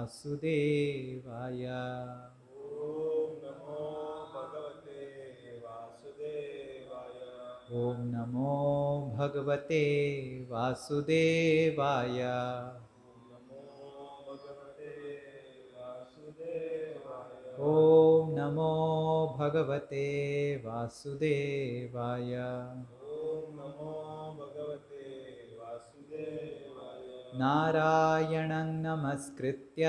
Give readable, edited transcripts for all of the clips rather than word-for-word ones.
वासुदेवाय। ओम नमो भगवते वासुदेवाय। ओम नमो भगवते वासुदेवाय। ओम नमो भगवते वासुदेवाय। नारायणं नमस्कृत्य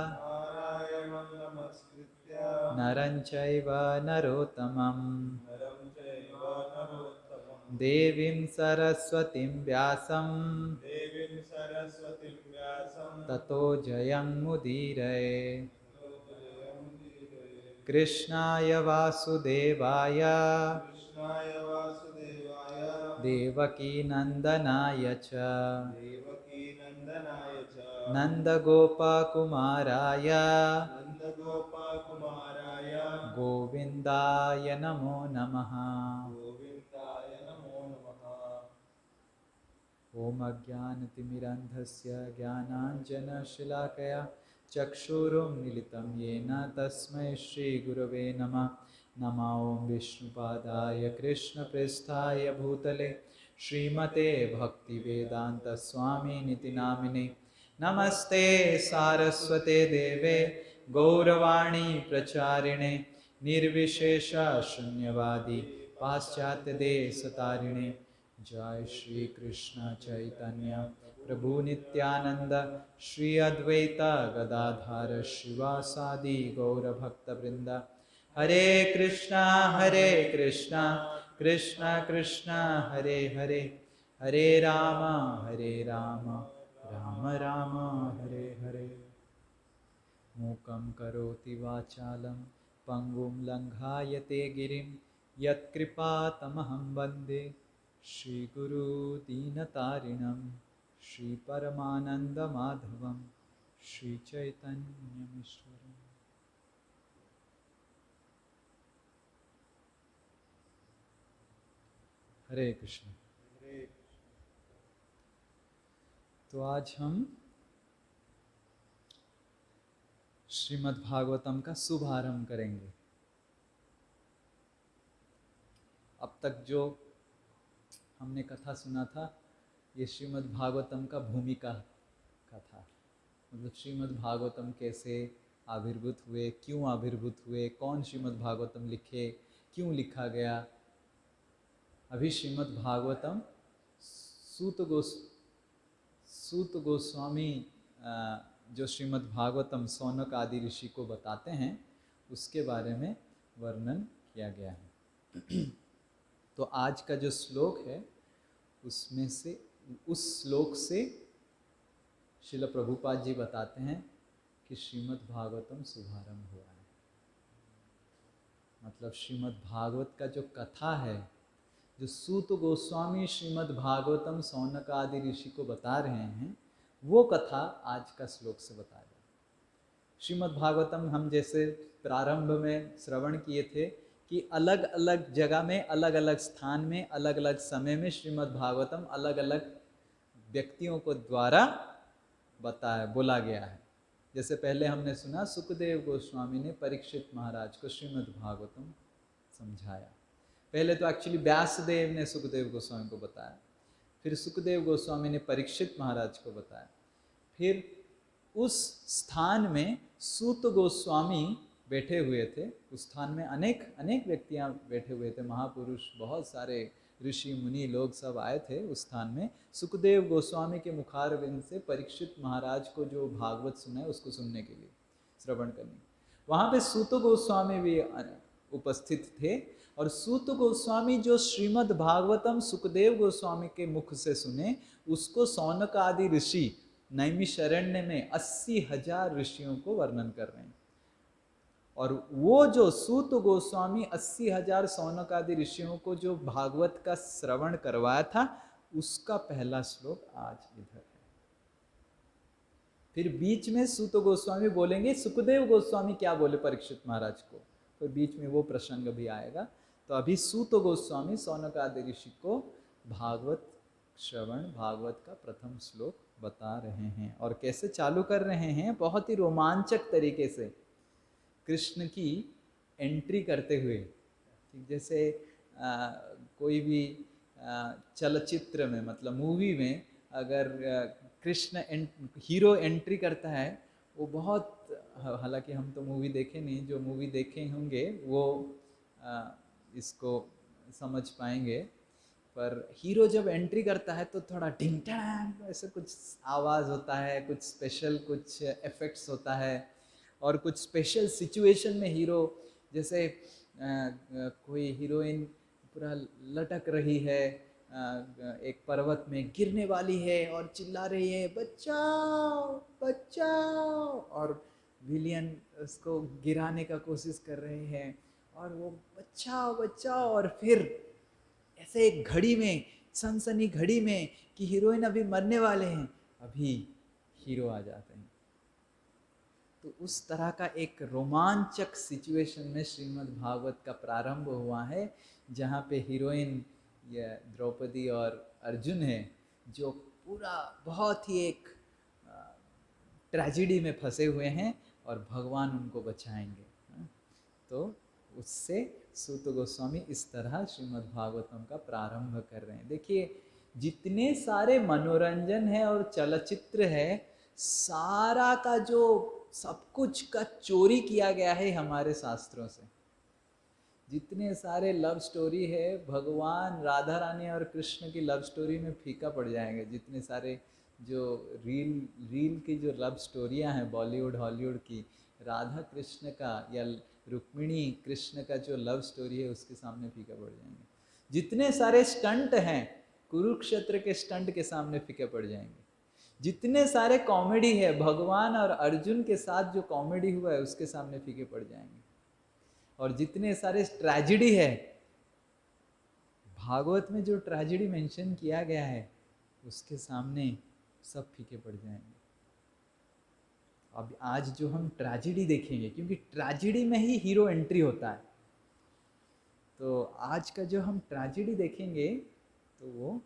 नारायणं नमस्कृत्य नरं चैव नरोत्तमं नरं चैव नरोत्तमं देवीं सरस्वतीं व्यासं देवीं सरस्वतीं व्यासं ततो जयमुदीरये। जयमुदीरये। कृष्णाय वासुदेवाय कृष्णाय वासुदेवाय देवकीनन्दनाय च देवकीनन्दनाय च नन्दगोपकुमाराय नन्दगोपकुमाराय गोविन्दाय नमो नमः। गोविन्दाय नमो नमः। ॐ अज्ञानतिमिरन्धस्य ज्ञानाञ्जनशलाकया चक्षुरुन्मीलितं येन तस्मै श्रीगुरवे नमः। नमो ॐ विष्णुपादाय कृष्णप्रेष्ठाय भूतले श्रीमते भक्तिवेदान्तस्वामिनिति नामिने। नमस्ते सारस्वते देवे गौरवाणी प्रचारिणे निर्विशेष शून्यवादी पाश्चात्यदेशतारिणे। जय श्री कृष्ण चैतन्य प्रभु नित्यानंद श्री अद्वैत गदाधर शिवासादि गौर भक्त वृंद। हरे कृष्णा कृष्णा कृष्णा हरे हरे, हरे राम राम राम हरे हरे। मूकं करोति वाचालं पंगुं लंघायते गिरिं यत्कृपातमहं वन्दे श्रीगुरु दीनतारिणं श्रीपरमानन्दमाधवं श्रीचैतन्यमीश्वरम्। हरे कृष्ण। तो आज हम श्रीमद् भागवतम का शुभारंभ करेंगे। अब तक जो हमने कथा सुना था ये श्रीमद् भागवतम का भूमिका का था। मतलब श्रीमद् भागवतम कैसे आविर्भूत हुए, क्यों आविर्भूत हुए, कौन श्रीमद् भागवतम लिखे, क्यों लिखा गया। अभी श्रीमद् भागवतम सूत गोस्वामी जो श्रीमद् भागवतम सौनक आदि ऋषि को बताते हैं उसके बारे में वर्णन किया गया है। तो आज का जो श्लोक है उसमें से उस श्लोक से श्रील प्रभुपाद जी बताते हैं कि श्रीमद् भागवतम शुभारंभ हो रहा है। मतलब श्रीमद् भागवत का जो कथा है, जो सूत गोस्वामी श्रीमद् भागवतम सौनक आदि ऋषि को बता रहे हैं, वो कथा आज का श्लोक से बता रहे हैं। श्रीमद् भागवतम हम जैसे प्रारंभ में श्रवण किए थे कि अलग अलग जगह में, अलग अलग स्थान में, अलग अलग समय में श्रीमद् भागवतम अलग अलग व्यक्तियों को द्वारा बोला गया है। जैसे पहले हमने सुना सुखदेव गोस्वामी ने परीक्षित महाराज को श्रीमद् भागवतम समझाया। पहले तो एक्चुअली व्यासदेव ने सुखदेव गोस्वामी को बताया, फिर सुखदेव गोस्वामी ने परीक्षित महाराज को बताया, फिर उस स्थान में सूत गोस्वामी बैठे हुए थे। उस स्थान में अनेक व्यक्तियां बैठे हुए थे, महापुरुष, बहुत सारे ऋषि मुनि लोग सब आए थे उस स्थान में। सुखदेव गोस्वामी के मुखारविंद से परीक्षित महाराज को जो भागवत सुना है उसको सुनने के लिए, श्रवण करने। वहाँ पे सूत गोस्वामी भी उपस्थित थे और सूत गोस्वामी जो श्रीमद् भागवतम सुखदेव गोस्वामी के मुख से सुने उसको सौनक आदि ऋषि नैमिषारण्य में 80,000 ऋषियों को वर्णन कर रहे हैं। और वो जो सूत गोस्वामी 80,000 सौनक आदि ऋषियों को जो भागवत का श्रवण करवाया था उसका पहला श्लोक आज इधर है। फिर बीच में सूत गोस्वामी बोलेंगे सुखदेव गोस्वामी क्या बोले परीक्षित महाराज को, तो बीच में वो प्रसंग भी आएगा। तो अभी सूत गोस्वामी सौनक आदि ऋषि को भागवत श्रवण भागवत का प्रथम श्लोक बता रहे हैं। और कैसे चालू कर रहे हैं, बहुत ही रोमांचक तरीके से कृष्ण की एंट्री करते हुए। जैसे कोई भी चलचित्र में, मतलब मूवी में, अगर कृष्ण हीरो एंट्री करता है, वो बहुत, हालांकि हम तो मूवी देखे नहीं, जो मूवी देखे होंगे वो इसको समझ पाएंगे। पर हीरो जब एंट्री करता है तो थोड़ा ढिंग ढांग ऐसे कुछ आवाज़ होता है, कुछ स्पेशल कुछ इफेक्ट्स होता है, और कुछ स्पेशल सिचुएशन में हीरो, जैसे कोई हीरोइन पूरा लटक रही है एक पर्वत में, गिरने वाली है और चिल्ला रही है बचाओ बचाओ, और विलियन उसको गिराने का कोशिश कर रहे हैं और वो बचाओ बचाओ, और फिर ऐसे एक घड़ी में, सनसनी घड़ी में कि हीरोइन अभी मरने वाले हैं, अभी हीरो आ जाते हैं। तो उस तरह का एक रोमांचक सिचुएशन में श्रीमद् भागवत का प्रारंभ हुआ है, जहाँ पे हीरोइन ये द्रौपदी और अर्जुन है, जो पूरा बहुत ही एक ट्रेजिडी में फंसे हुए हैं और भगवान उनको बचाएंगे। तो उससे सूत गोस्वामी इस तरह श्रीमद् भागवतम का प्रारंभ कर रहे हैं। देखिए, जितने सारे मनोरंजन है और चलचित्र है, सारा का जो सब कुछ का चोरी किया गया है हमारे शास्त्रों से। जितने सारे लव स्टोरी है, भगवान राधा रानी और कृष्ण की लव स्टोरी में फीका पड़ जाएंगे। जितने सारे जो रील की जो लव स्टोरियां हैं बॉलीवुड हॉलीवुड की, राधा कृष्ण का या रुक्मिणी कृष्ण का जो लव स्टोरी है उसके सामने फीका पड़ जाएंगे। जितने सारे स्टंट हैं कुरुक्षेत्र के स्टंट के सामने फीके पड़ जाएंगे। जितने सारे कॉमेडी है, भगवान और अर्जुन के साथ जो कॉमेडी हुआ है उसके सामने फीके पड़ जाएंगे। और जितने सारे ट्रेजिडी है, भागवत में जो ट्रेजिडी मेंशन किया गया है उसके सामने सब फीके पड़ जाएंगे। अब आज जो हम ट्रेजिडी देखेंगे, क्योंकि ट्रेजिडी में ही हीरो एंट्री होता है, तो आज का जो हम ट्रेजिडी देखेंगे तो वो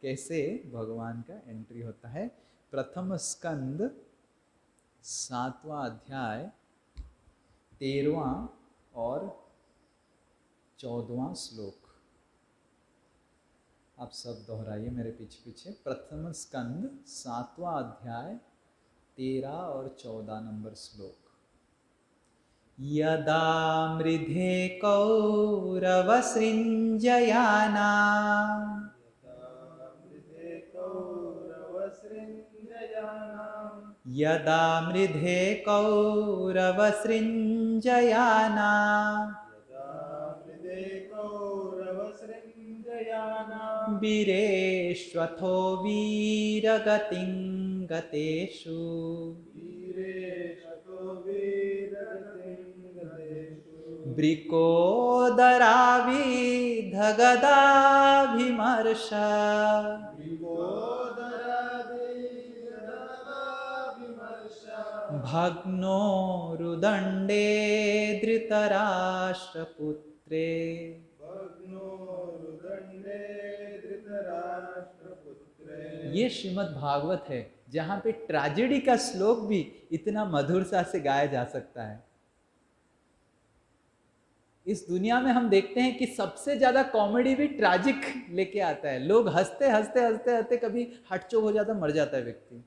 कैसे भगवान का एंट्री होता है। प्रथम स्कंद 7वां अध्याय 13वां और 14वां श्लोक। आप सब दोहराइए मेरे पीछे पीछे। प्रथम स्कंद 7वां अध्याय 13 और 14 नंबर श्लोक। यदा मृधे कौरवसृञ्जयाना यदा मृधे कौरवसृञ्जयाना वीरेष्वथो वीरगतिं गतेषु वृकोदराविधगदाभिमर्श भग्नो रुदण्डे धृतराष्ट्रपुत्रे। ये श्रीमद् भागवत है जहाँ पे ट्रेजेडी का श्लोक भी इतना मधुरता से गाया जा सकता है। इस दुनिया में हम देखते हैं कि सबसे ज्यादा कॉमेडी भी ट्रैजिक लेके आता है। लोग हंसते हंसते हंसते हंसते कभी हटचोक हो जाता, मर जाता है व्यक्ति।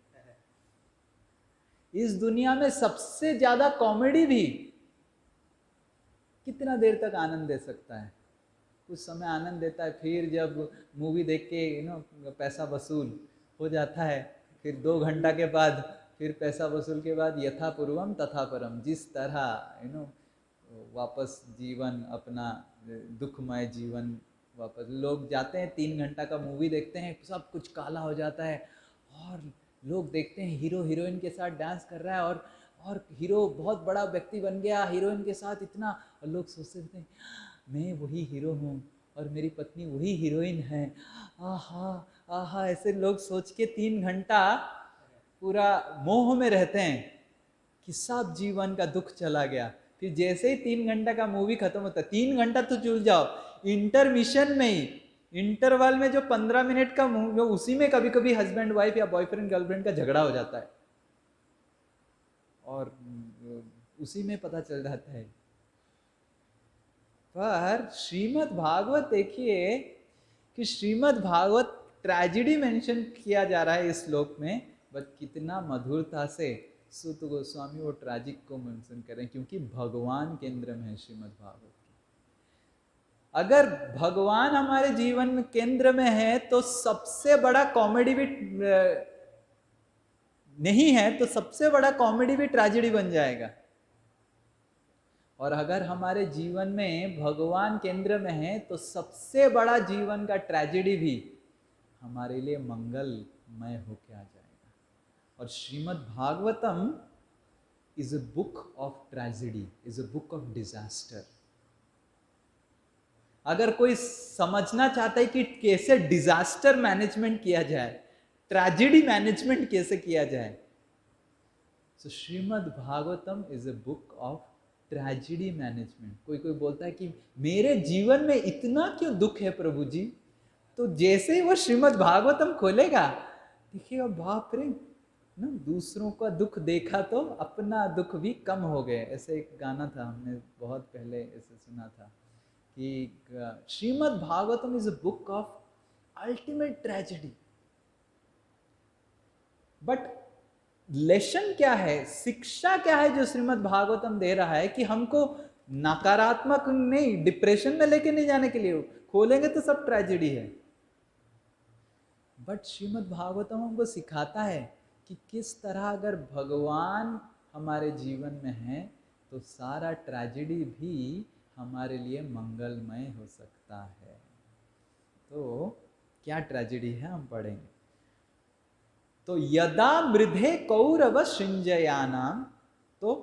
इस दुनिया में सबसे ज्यादा कॉमेडी भी कितना देर तक आनंद दे सकता है? कुछ समय आनंद देता है, फिर जब मूवी देख के पैसा वसूल हो जाता है, फिर 2 घंटा के बाद फिर पैसा वसूल के बाद यथा पूर्वम तथा परम, जिस तरह वापस जीवन अपना दुखमय जीवन वापस लोग जाते हैं। 3 घंटा का मूवी देखते हैं, सब कुछ काला हो जाता है और लोग देखते हैं हीरो हीरोइन के साथ डांस कर रहा है और हीरो बहुत बड़ा व्यक्ति बन गया हीरोइन के साथ इतना, और लोग सोचते हैं मैं वही हीरो हूँ और मेरी पत्नी वही हीरोइन है, आहा आहा। ऐसे लोग सोच के 3 घंटा पूरा मोह में रहते हैं कि सब जीवन का दुख चला गया। फिर जैसे ही 3 घंटा का मूवी खत्म होता है, 3 घंटा तो चल जाओ, इंटरमिशन में ही इंटरवल में जो 15 मिनट का जो उसी में कभी कभी हस्बैंड वाइफ या बॉयफ्रेंड गर्लफ्रेंड का झगड़ा हो जाता है और उसी में पता चल जाता है। पर श्रीमद् भागवत देखिए कि श्रीमद् भागवत ट्रेजेडी मेंशन किया जा रहा है इस श्लोक में, बट कितना मधुरता से सूत गोस्वामी वो ट्रेजिक को मेंशन करें, क्योंकि भगवान केंद्र में है श्रीमद् भागवत। अगर भगवान हमारे जीवन में केंद्र में है तो सबसे बड़ा कॉमेडी भी नहीं है तो सबसे बड़ा कॉमेडी भी ट्रेजेडी बन जाएगा। और अगर हमारे जीवन में भगवान केंद्र में है तो सबसे बड़ा जीवन का ट्रेजेडी भी हमारे लिए मंगलमय होके आ जाएगा। और Shrimad Bhagavatam is a book of tragedy, is a book of disaster. अगर कोई समझना चाहता है कि कैसे डिजास्टर मैनेजमेंट किया जाए, ट्रेजेडी मैनेजमेंट कैसे किया जाए, तो Shrimad Bhagavatam is a book of tragedy management. कोई कोई बोलता है कि मेरे जीवन में इतना क्यों दुख है प्रभु जी, तो जैसे ही वो श्रीमद् भागवतम खोलेगा देखिएगा बाप रे ना, दूसरों का दुख देखा तो अपना दुख भी कम हो गए। ऐसे एक गाना था, हमने बहुत पहले ऐसे सुना था कि Shrimad Bhagavatam is a book of ultimate tragedy. But lesson क्या है, शिक्षा क्या है जो श्रीमद् भागवतम दे रहा है कि हमको नकारात्मक नहीं, डिप्रेशन में लेके नहीं जाने के लिए। खोलेंगे तो सब ट्रेजेडी है, बट श्रीमद् भागवतम हमको सिखाता है कि किस तरह अगर भगवान हमारे जीवन में है तो सारा ट्रेजेडी भी हमारे लिए मंगलमय हो सकता है। तो क्या ट्रेजेडी है हम पढ़ेंगे। तो यदा मृधे कौरव सृंजयानाम, तो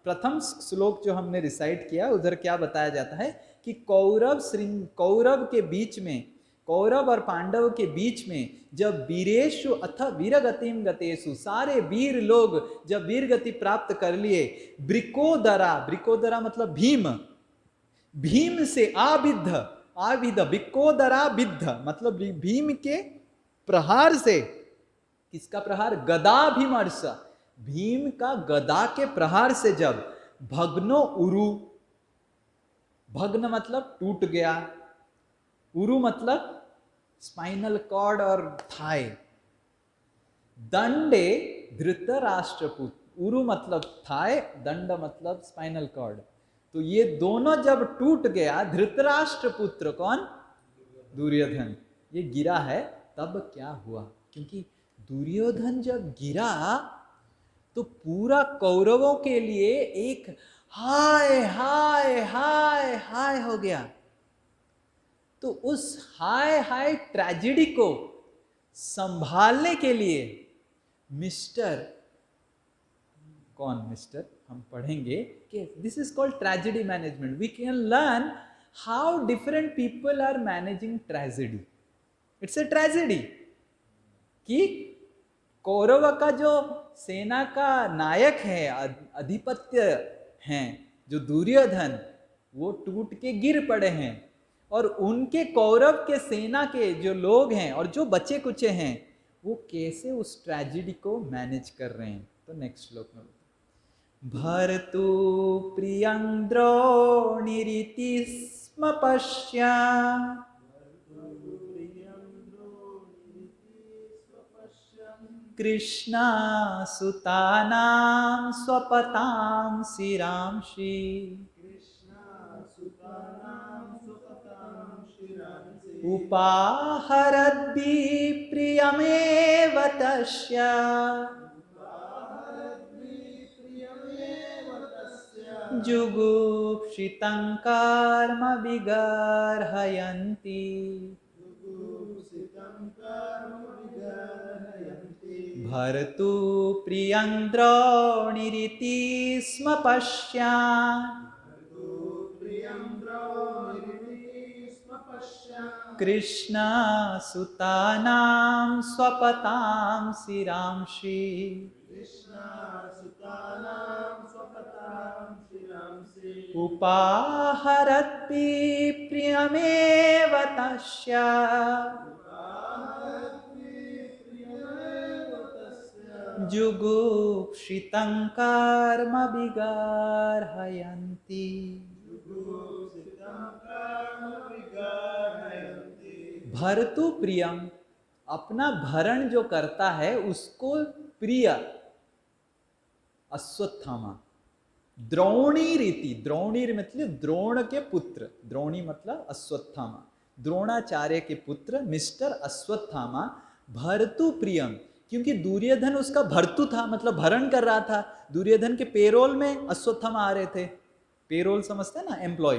प्रथम श्लोक जो हमने रिसाइट किया उधर क्या बताया जाता है कि कौरव के बीच में, कौरव और पांडव के बीच में जब वीरेशु अथ वीरगतिम गतेषु, सारे वीर लोग जब वीर गति प्राप्त कर लिए, ब्रिकोदरा, ब्रिकोदरा मतलब भीम, भीम से आविद्ध ब्रिकोदरा विद्ध मतलब भीम के प्रहार से, किसका प्रहार, गदाभिमर्श, भीम का गदा के प्रहार से जब भग्नो उरु, भग्न मतलब टूट गया, उरु मतलब स्पाइनल कॉर्ड और थाई, दंडे धृतराष्ट्रपुत्र, उरु मतलब थाई, दंड मतलब स्पाइनल कॉर्ड, तो ये दोनों जब टूट गया, धृतराष्ट्रपुत्र कौन, दुर्योधन, ये गिरा है, तब क्या हुआ, क्योंकि दुर्योधन जब गिरा तो पूरा कौरवों के लिए एक हाय हाय हाय हाय हो गया। तो उस हाय हाय ट्रेजेडी को संभालने के लिए मिस्टर, कौन मिस्टर, हम पढ़ेंगे कि this is called tragedy management. We can learn how different people are managing tragedy. It's a tragedy कि कौरव का जो सेना का नायक है, अधिपत्य हैं, जो दुर्योधन, वो टूट के गिर पड़े हैं, और उनके कौरव के सेना के जो लोग हैं और जो बचे कुचे हैं वो कैसे उस ट्रेजेडी को मैनेज कर रहे हैं। तो नेक्स्ट श्लोक में भर्तु प्रियं द्रोणिरिति स्म पश्या, कृष्णा सुतानां स्वपतां शिरांसि, उपाहरद्भि प्रियमेव तस्य, जुगुप्सितं कर्म विगर्हयन्ति, भर्तु प्रियं द्रोणिरिति स्म पश्या, कृष्ण सुतानां स्वपतां शिरांसि। उपाहरति प्रियमेव तस्य जुगुप्सितं कर्म विगार्हयन्ति। भर्तु प्रियम, अपना भरण जो करता है उसको प्रिय अश्वत्थामा। द्रोणी रीति, द्रोणी मतलब द्रोण के पुत्र, द्रोणी मतलब अश्वत्थामा, द्रोणाचार्य के पुत्र मिस्टर अश्वत्थामा भर्तु प्रियम, क्योंकि दुर्योधन उसका भर्तु था, मतलब भरण कर रहा था। दुर्योधन के पेरोल में अश्वत्थामा आ रहे थे, पेरोल समझते हैं ना, एम्प्लॉय।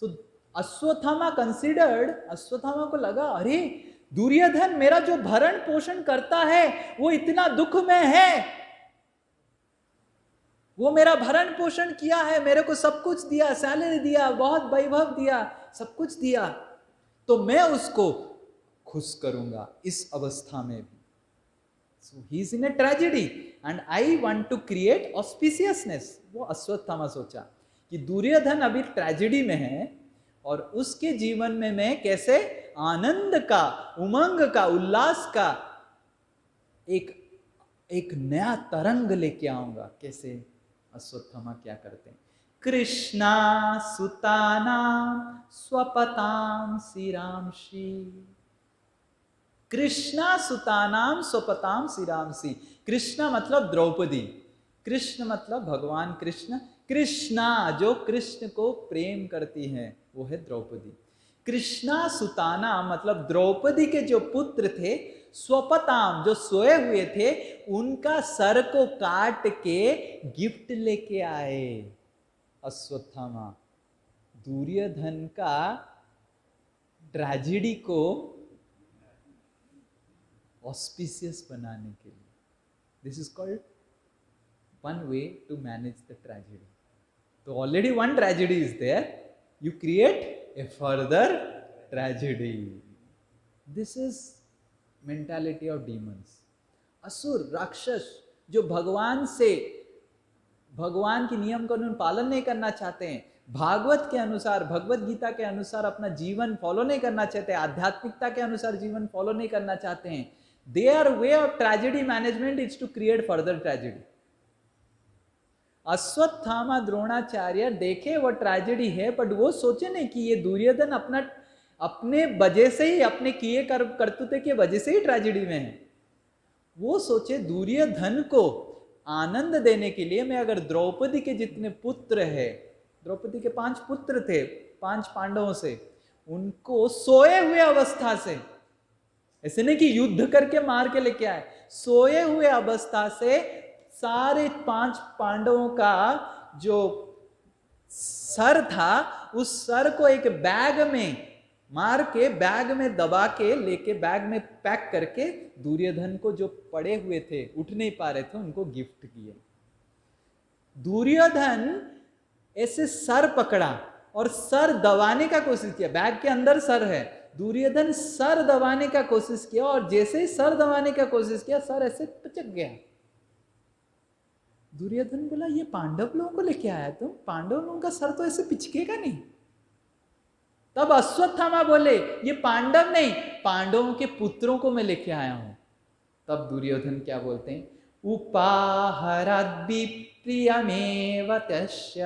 तो अश्वत्थामा कंसिडर्ड, अश्वत्थामा को लगा अरे दुर्योधन मेरा जो भरण पोषण करता है वो इतना दुख में है, वो मेरा भरण पोषण किया है, मेरे को सब कुछ दिया, सैलरी दिया, बहुत वैभव दिया, सब कुछ दिया, तो मैं उसको खुश करूंगा इस अवस्था में भी। So he is in a tragedy and I want to create auspiciousness। वो अश्वत्थामा सोचा कि दुर्योधन अभी ट्रेजेडी में है और उसके जीवन में मैं कैसे आनंद का, उमंग का, उल्लास का एक नया तरंग लेके आऊंगा। कैसे? अश्वत्थामा क्या करते हैं, कृष्णा सुतानाम स्वपताम शिरांशी, कृष्णा सुतानाम स्वपताम शिरांशी। कृष्णा मतलब द्रौपदी, कृष्ण मतलब भगवान कृष्ण, कृष्णा जो कृष्ण को प्रेम करती है वो है द्रौपदी। कृष्णा सुताना मतलब द्रौपदी के जो पुत्र थे, स्वपताम जो सोए हुए थे, उनका सर को काट के गिफ्ट लेके आए अश्वत्थामा, दुर्योधन का ट्रेजेडी को ऑस्पिशियस बनाने के लिए। This is called one way to manage the tragedy. तो already one tragedy is there, you create a further tragedy. This is mentality of demons. असुर, राक्षस जो भगवान से, भगवान के नियम कानून पालन नहीं करना चाहते हैं, भागवत के अनुसार, भगवत गीता के अनुसार अपना जीवन फॉलो नहीं करना चाहते, आध्यात्मिकता के अनुसार जीवन फॉलो नहीं करना चाहते हैं, their way of tragedy management is to create further tragedy। Ashwatthama Dronacharya देखे वो ट्रेजेडी है, बट वो सोचे नहीं कि ये दुर्योधन अपने वजह से ही, अपने किए करतूते के वजह से ही ट्रेजेडी में है। वो सोचे दुर्योधन को आनंद देने के लिए मैं अगर द्रौपदी के जितने पुत्र है, द्रौपदी के 5 पुत्र थे 5 पांडवों से, उनको सोए हुए अवस्था से, ऐसे नहीं कि युद्ध करके मार के लेके आए, सोए हुए अवस्था से सारे 5 पांडवों का जो सर था, उस सर को एक बैग में मार के, बैग में दबा के लेके, बैग में पैक करके दुर्योधन को जो पड़े हुए थे, उठ नहीं पा रहे थे, उनको गिफ्ट किए। दुर्योधन ऐसे सर पकड़ा और सर दबाने का कोशिश किया, बैग के अंदर सर है, दुर्योधन सर दबाने का कोशिश किया और जैसे ही सर दबाने का कोशिश किया, सर ऐसे पिचक गया। दुर्योधन बोला ये पांडव लोगों को लेके आया तुम, पांडव लोगों का सर तो ऐसे पिचकेगा नहीं। तब अश्वत्थामा बोले ये पांडव नहीं, पांडवों के पुत्रों को मैं लेके आया हूं। तब दुर्योधन क्या बोलते हैं, उपाहरद्भि प्रियमेव तस्य।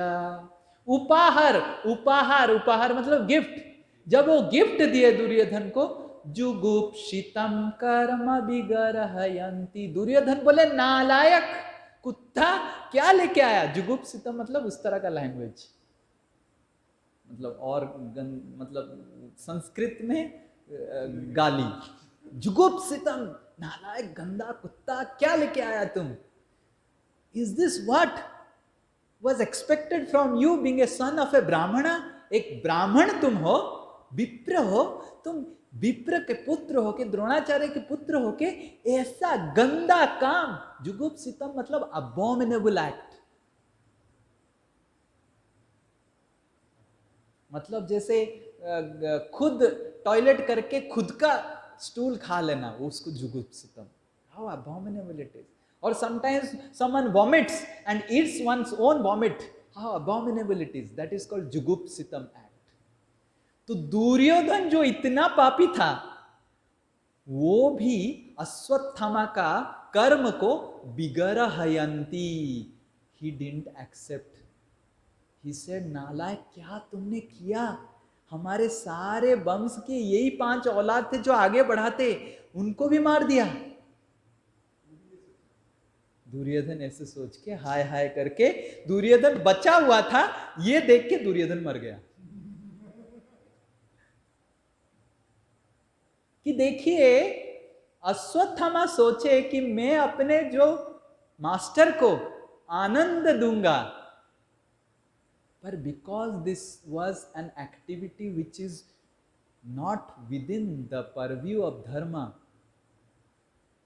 उपहार, उपहार, उपहार मतलब गिफ्ट। जब वो गिफ्ट दिए दुर्योधन को, जुगुप्सितम कर्म विगर्हयन्ति। दुर्योधन बोले नालायक कुत्ता, क्या लेके आया? जुगुप्सितम मतलब उस तरह का लैंग्वेज, मतलब और मतलब संस्कृत में गाली। जुगुप्सितम, नालायक, गंदा कुत्ता, क्या लेके आया तुम? Is this what was expected from you being a son of a Brahmin? एक ब्राह्मण तुम हो, विप्र हो तुम, विप्र के पुत्र हो के, द्रोणाचार्य के पुत्र हो के ऐसा गंदा काम। जुगुप्सितम मतलब अबॉमिनेबल एक्ट। मतलब जैसे खुद टॉयलेट करके खुद का स्टूल खा लेना, वो उसको जुगुप्सितम। How abominable it is. और sometimes someone vomits and eats one's own vomit, how abominable it is. That is called जुगुप्सितम act. तो दुर्योधन जो इतना पापी था, वो भी अश्वत्थामा का कर्म को बिगरहयंती, he didn't accept. He said, नालायक, क्या तुमने किया? हमारे सारे वंश के यही 5 औलाद थे जो आगे बढ़ाते, उनको भी मार दिया। दुर्योधन ऐसे सोच के हाय हाय करके, दुर्योधन बचा हुआ था, ये देख के दुर्योधन मर गया। कि देखिए, अश्वत्थामा सोचे कि मैं अपने जो मास्टर को आनंद दूंगा, पर because this was an activity which is not within the purview of dharma,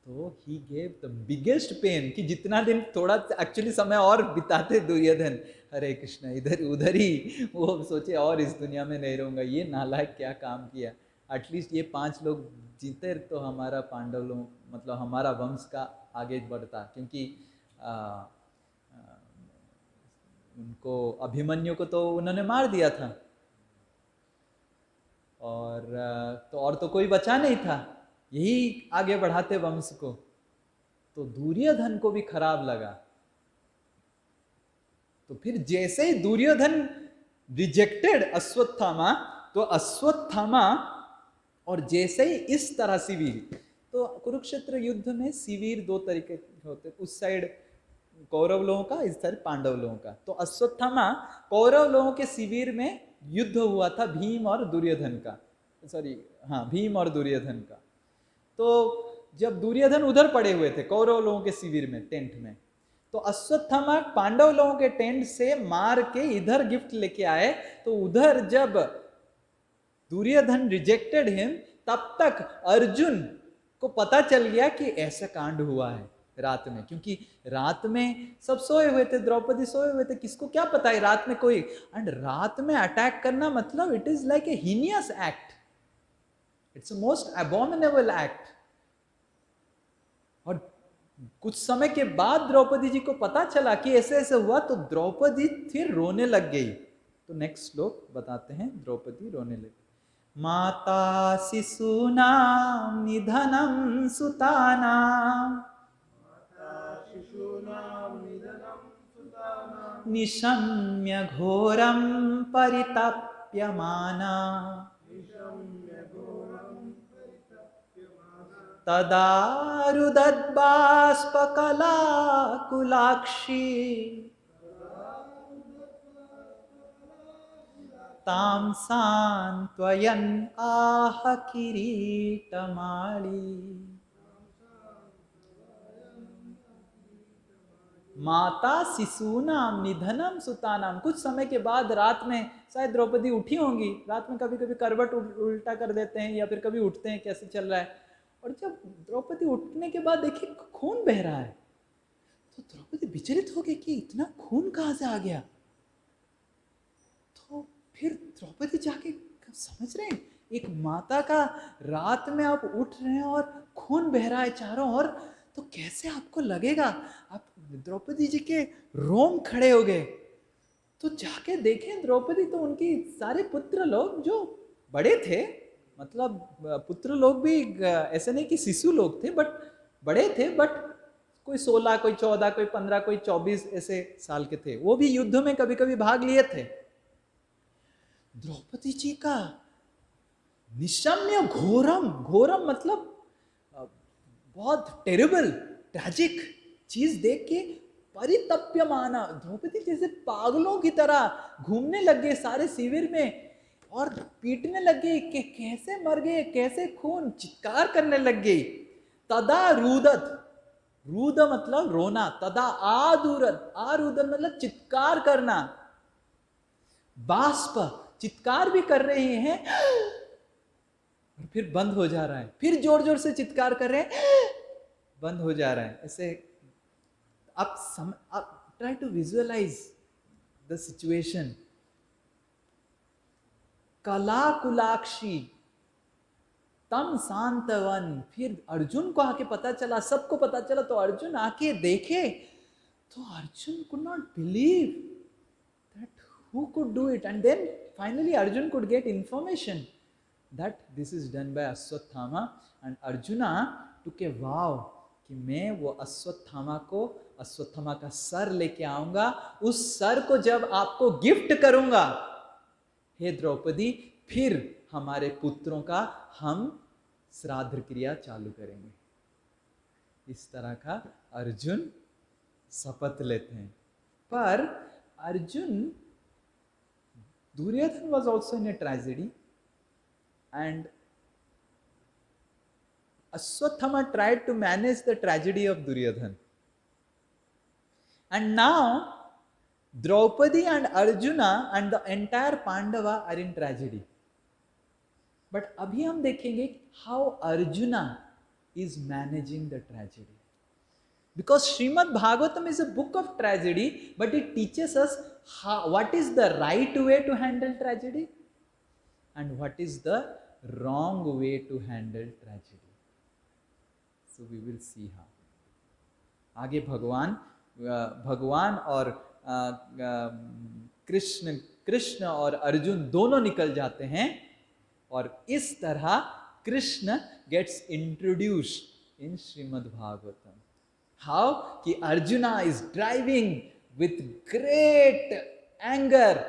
तो he gave the biggest pain. कि जितना दिन थोड़ा एक्चुअली समय और बिताते दुर्योधन, हरे कृष्ण, इधर उधर ही वो सोचे और इस दुनिया में नहीं रहूंगा, ये नालायक क्या काम किया, एटलीस्ट ये 5 लोग जीते तो हमारा पांडव लोग, मतलब हमारा वंश का आगे बढ़ता। क्योंकि उनको, अभिमन्यु को तो उन्होंने मार दिया था, और तो कोई बचा नहीं था, यही आगे बढ़ाते वंश को। तो दुर्योधन को भी खराब लगा। तो फिर जैसे ही दुर्योधन रिजेक्टेड अश्वत्थामा, तो अश्वत्थामा, और जैसे ही इस तरह शिविर, तो कुरुक्षेत्र युद्ध में शिविर 2 तरीके होते, उस साइड कौरव लोगों का, इस साइड पांडव लोगों का। तो अश्वत्थामा कौरव लोगों के शिविर में युद्ध हुआ था भीम और दुर्योधन का, भीम और दुर्योधन का। तो जब दुर्योधन उधर पड़े हुए थे कौरव लोगों के शिविर में, टेंट में, तो अश्वत्थामा पांडव लोगों के टेंट से मार के इधर गिफ्ट लेके आए। तो उधर जब दुर्योधन रिजेक्टेड हिम, तब तक अर्जुन को पता चल गया कि ऐसा कांड हुआ है रात में। क्योंकि रात में सब सोए हुए थे, द्रौपदी सोए हुए थे, किसको क्या पता है रात में कोई, एंड रात में अटैक करना मतलब it is like a heinous act, it's most abominable act. और कुछ समय के बाद द्रौपदी जी को पता चला कि ऐसे ऐसे हुआ, तो द्रौपदी फिर रोने लग गई। तो नेक्स्ट श्लोक बताते हैं, द्रौपदी रोने लगी। माता शिशूनां निधनं सुतानां, निशम्य घोरं परितप्यमाना, तदा रुदद्बाष्पकलाकुलाक्षी, तां सान्त्वयन् आह किरीटमाली। माता शिशूनाम निधनम सुतानाम। कुछ समय के बाद रात में शायद द्रौपदी उठी होंगी, रात में कभी कभी करवट उल्टा कर देते हैं या फिर कभी उठते हैं, कैसे चल रहा है, और जब द्रौपदी उठने के बाद देखी खून बह रहा है, तो द्रौपदी विचलित हो गई कि इतना खून कहाँ से आ गया। तो फिर द्रौपदी जाके समझ रहे हैं, एक माता का रात में आप उठ रहे हैं और खून बह रहा है चारों ओर, तो कैसे आपको लगेगा। आप द्रौपदी जी के रोम खड़े हो गए। तो जाके देखें द्रौपदी, तो उनकी सारे पुत्र लोग जो बड़े थे, मतलब पुत्र लोग भी ऐसे नहीं कि शिशु लोग थे, बट बड़े थे, बट कोई 16, कोई 14, कोई 15, कोई 24 ऐसे साल के थे, वो भी युद्ध में कभी कभी भाग लिए थे। द्रौपदी जी का निशम्य घोरम, घोरम मतलब बहुत टेरिबल ट्रैजिक चीज देख के परितप्यमाना, द्रौपदी जैसे पागलों की तरह घूमने लग गए सारे शिविर में और पीटने लग गई कि कैसे मर गए, कैसे खून, चित्कार करने लग गई। तदा रुदत, रुद मतलब रोना, तदा आदुरत, आरुदत मतलब चित्कार करना, बाष्प चित्कार भी कर रहे हैं और फिर बंद हो जा रहा है, फिर जोर जोर से चित्कार कर रहे हैं, बंद हो जा रहा है। ऐसे आप try to visualise the situation. कलाकुलाक्षी तम शांतवन, फिर अर्जुन को आके पता चला, सबको पता चला, तो अर्जुन आके देखे, तो Arjun could not believe Who could do it? And then finally Arjun could get information that this is done by Aswathama, and Arjuna took a vow कि मैं वो अश्वत्थामा का सर लेके आऊंगा, उस सर को जब आपको गिफ्ट करूंगा हे द्रौपदी, फिर हमारे पुत्रों का हम श्राद्ध क्रिया चालू करेंगे। इस तरह का अर्जुन शपथ लेते हैं। पर Arjun, Duryodhan was also in a tragedy, and Aswathama tried to manage the tragedy of Duryodhan. And now Draupadi and Arjuna and the entire Pandava are in tragedy. But abhi hum dekhenge how Arjuna is managing the tragedy. Because Srimad Bhagavatam is a book of tragedy, but it teaches us what is the right way to handle tragedy and what is the wrong way to handle tragedy. So we will see how. आगे भगवान और कृष्ण और अर्जुन दोनों निकल जाते हैं, और इस तरह Krishna gets introduced in Shrimad Bhagavatam. How कि Arjuna is driving with great anger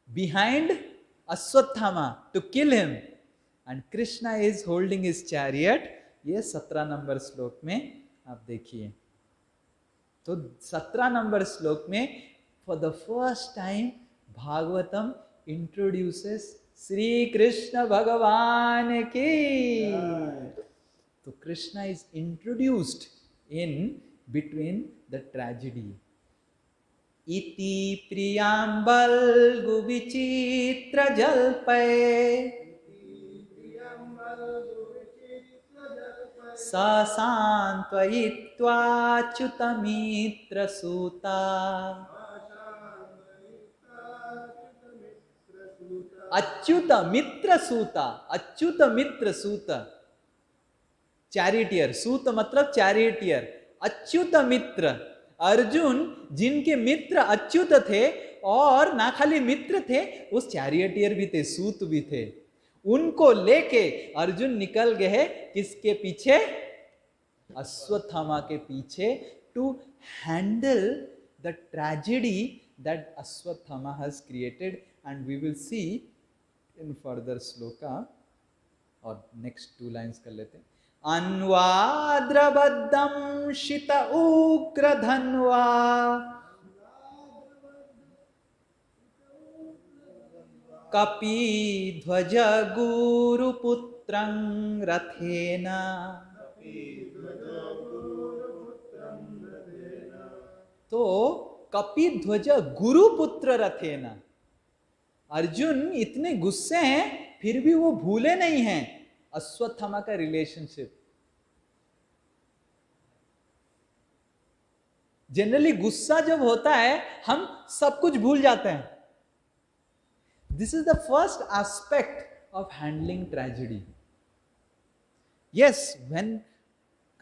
behind Ashwatthama to kill him, and Krishna is holding his chariot. ये 17 नंबर श्लोक में आप देखिए। तो 17 नंबर श्लोक में for the first time Bhagavatam introduces Shri Krishna भगवान की। तो Krishna is introduced in between the tragedy. इति प्रियांबल गुविचित्र जल्पे सान्त्वयित्वा अच्युतमित्रसूता। अच्युतमित्रसूत, चैरिटियर, सूत मतलब चैरिटियर, अच्युत मित्र। अर्जुन जिनके मित्र अच्युत थे, और ना खाली मित्र थे, उस चैरिटियर भी थे, सूत भी थे। उनको लेके अर्जुन निकल गए किसके पीछे? अश्वत्थामा के पीछे, to handle the tragedy that Ashwatthama has created. And we will see in further shloka, और नेक्स्ट 2 लाइन्स कर लेते हैं। अन्वाद्रबद्धं शित उग्र धन्वा कपिध्वज गुरुपुत्रं रथेन। तो कपिध्वज गुरुपुत्र रथेन, अर्जुन इतने गुस्से हैं फिर भी वो भूले नहीं हैं अश्वत्थामा का रिलेशनशिप। जनरली गुस्सा जब होता है हम सब कुछ भूल जाते हैं। This is the first aspect of handling tragedy. Yes, when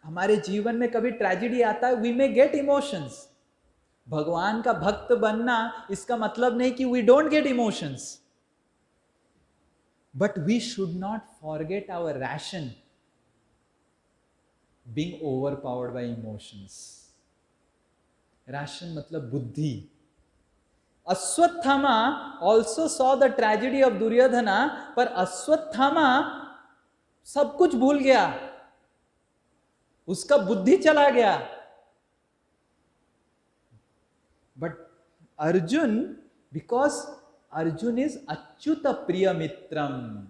हमारे जीवन में कभी ट्रेजेडी आता है, वी मे गेट इमोशंस। भगवान का भक्त बनना इसका मतलब नहीं कि we don't get emotions, but we should not forget our ration being overpowered by emotions. Ration मतलब बुद्धि। Ashwatthama also saw the tragedy of Duryodhana, पर अश्वत्थामा सब कुछ भूल गया, उसका बुद्धि चला गया। But Arjun, because Arjun is Achyuta Priya Mitram.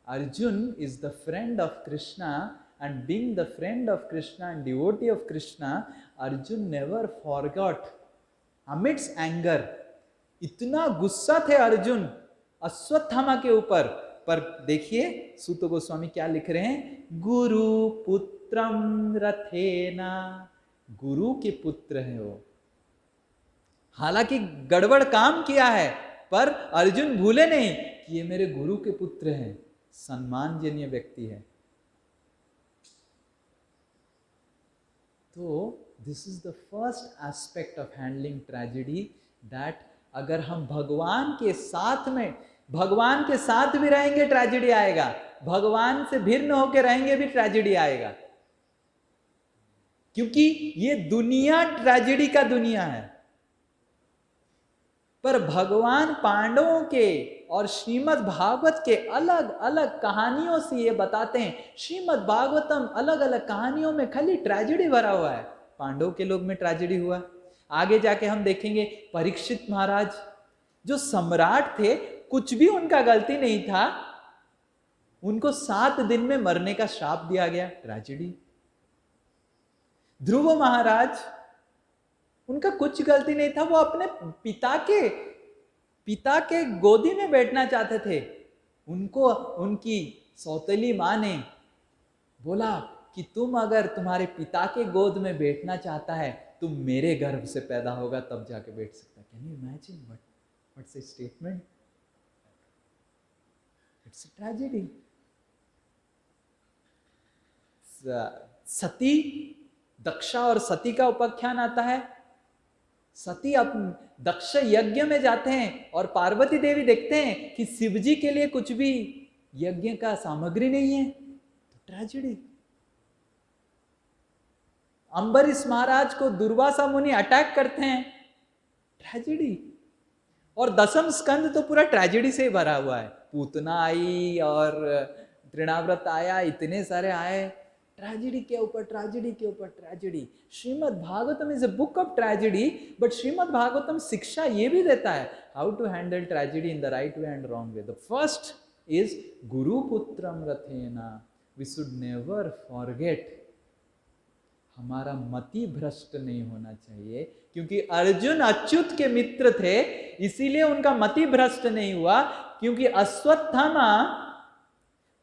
Arjun is the friend of Krishna, and being the friend of Krishna and devotee of Krishna, Arjun never forgot amidst anger. इतना गुस्सा थे अर्जुन अश्वत्थामा के ऊपर। पर देखिए सूत गोस्वामी क्या लिख रहे हैं? गुरु पुत्रम रथेना, गुरु के पुत्र हैं वो। हालांकि गड़बड़ काम किया है, पर अर्जुन भूले नहीं कि ये मेरे गुरु के पुत्र हैं, सम्मानजनीय व्यक्ति है। तो this is the first aspect of handling tragedy, that अगर हम भगवान के साथ में, भगवान के साथ भी रहेंगे ट्रेजेडी आएगा, भगवान से भिन्न होकर रहेंगे भी ट्रेजेडी आएगा, क्योंकि ये दुनिया ट्रेजेडी का दुनिया है। पर भगवान पांडवों के और श्रीमद् भागवत के अलग अलग कहानियों से ये बताते हैं। श्रीमद् भागवतम अलग अलग कहानियों में खाली ट्रेजेडी भरा हुआ है। पांडवों के लोग में ट्रेजेडी हुआ, आगे जाके हम देखेंगे परीक्षित महाराज जो सम्राट थे, कुछ भी उनका गलती नहीं था, उनको 7 दिन में मरने का श्राप दिया गया, ट्रेजेडी। ध्रुव महाराज, उनका कुछ गलती नहीं था, वो अपने पिता के गोदी में बैठना चाहते थे, उनको उनकी सौतेली मां ने बोला कि तुम अगर तुम्हारे पिता के गोद में बैठना चाहता है, तुम मेरे गर्भ से पैदा होगा तब जाके बैठ सकता है। Can you imagine what's a statement? It's a tragedy. Sati, Daksha और सती का उपाख्यान आता है। सती अब दक्ष यज्ञ में जाते हैं और पार्वती देवी देखते हैं कि शिव जी के लिए कुछ भी यज्ञ का सामग्री नहीं है, तो ट्रेजेडी। अंबरीश महाराज को दुर्वासा मुनि अटैक करते हैं, ट्रेजेडी। और दशम स्कंद तो पूरा ट्रेजेडी से ही भरा हुआ है। पूतना आई और तृणाव्रत आया, इतने सारे आए, ट्रेजेडी के ऊपर ट्रेजेडी के ऊपर tragedy. Srimad Bhagavatam is a book of tragedy, but Srimad Bhagavatam शिक्षा ये भी देता है how to handle tragedy in the right way and wrong way. The first is गुरुपुत्रम रथेना। वी शुड नेवर फॉरगेट, हमारा मति भ्रष्ट नहीं होना चाहिए, क्योंकि अर्जुन अच्युत के मित्र थे, इसीलिए उनका मति भ्रष्ट नहीं हुआ। क्योंकि अश्वत्थामा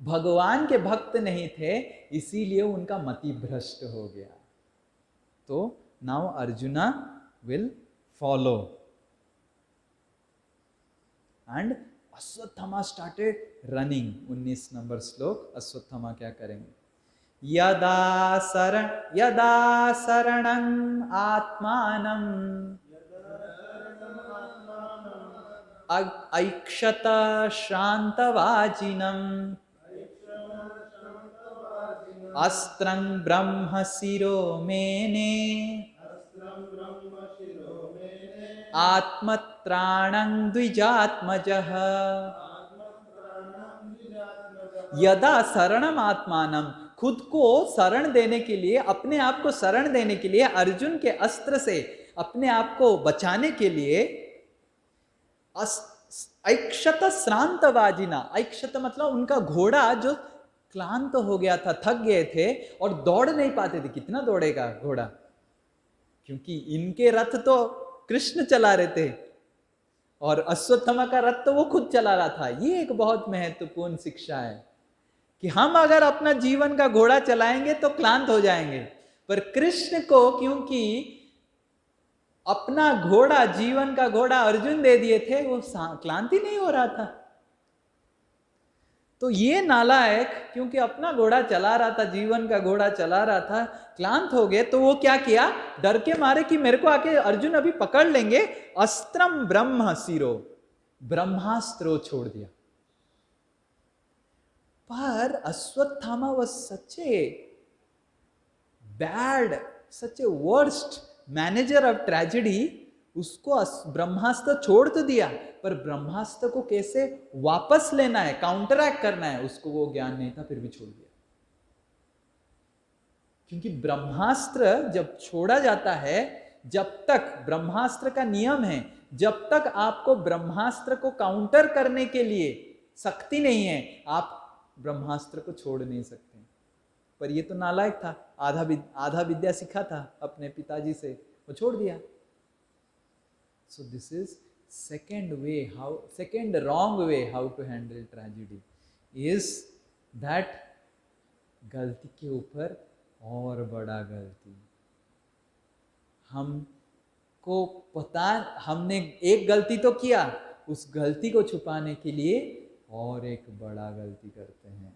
भगवान के भक्त नहीं थे, इसीलिए उनका मति भ्रष्ट हो गया। तो now arjuna will follow and Ashwatthama started running. 19 number श्लोक, अश्वत्थामा क्या करेंगे? यदा शरणं आत्मानं ऐक्षत श्रान्तवाजिनं अस्त्रं ब्रह्म शिरो मेने आत्मत्राणं द्विजात्मजः। यदा शरणम आत्मानम, खुद को शरण देने के लिए, अपने आप को शरण देने के लिए, अर्जुन के अस्त्र से अपने आप को बचाने के लिए, ऐक्षत श्रान्तवाजिना, ऐक्षत मतलब उनका घोड़ा जो क्लांत हो गया था, थक गए थे और दौड़ नहीं पाते थे। कितना दौड़ेगा घोड़ा, क्योंकि इनके रथ तो कृष्ण चला रहे थे और अश्वत्थामा का रथ तो वो खुद चला रहा था। ये एक बहुत महत्वपूर्ण शिक्षा है कि हम अगर अपना जीवन का घोड़ा चलाएंगे तो क्लांत हो जाएंगे, पर कृष्ण को क्योंकि अपना घोड़ा, जीवन का घोड़ा अर्जुन दे दिए थे, वो क्लांति नहीं हो रहा था। तो ये नालायक क्योंकि अपना घोड़ा चला रहा था, जीवन का घोड़ा चला रहा था, क्लांत हो गए, तो वो क्या किया, डर के मारे कि मेरे को आके अर्जुन अभी पकड़ लेंगे, अस्त्रम ब्रह्म शिरो, ब्रह्मास्त्र छोड़ दिया। पर Ashwatthama was such a bad, such a worst manager of tragedy, उसको ब्रह्मास्त्र छोड़ तो दिया, पर ब्रह्मास्त्र को कैसे वापस लेना है, काउंटर एक्ट करना है, उसको वो ज्ञान नहीं था, फिर भी छोड़ दिया। क्योंकि ब्रह्मास्त्र जब छोड़ा जाता है, जब तक ब्रह्मास्त्र का नियम है, जब तक आपको ब्रह्मास्त्र को काउंटर करने के लिए शक्ति नहीं है, आप ब्रह्मास्त्र को छोड़ नहीं सकते। पर ये तो नालायक था, आधा विद्या सीखा था अपने पिताजी से, वो छोड़ दिया। So this is second wrong way how to handle tragedy is that गलती के ऊपर और बड़ा गलती। हमको पता, हमने एक गलती तो किया, उस गलती को छुपाने के लिए और एक बड़ा गलती करते हैं,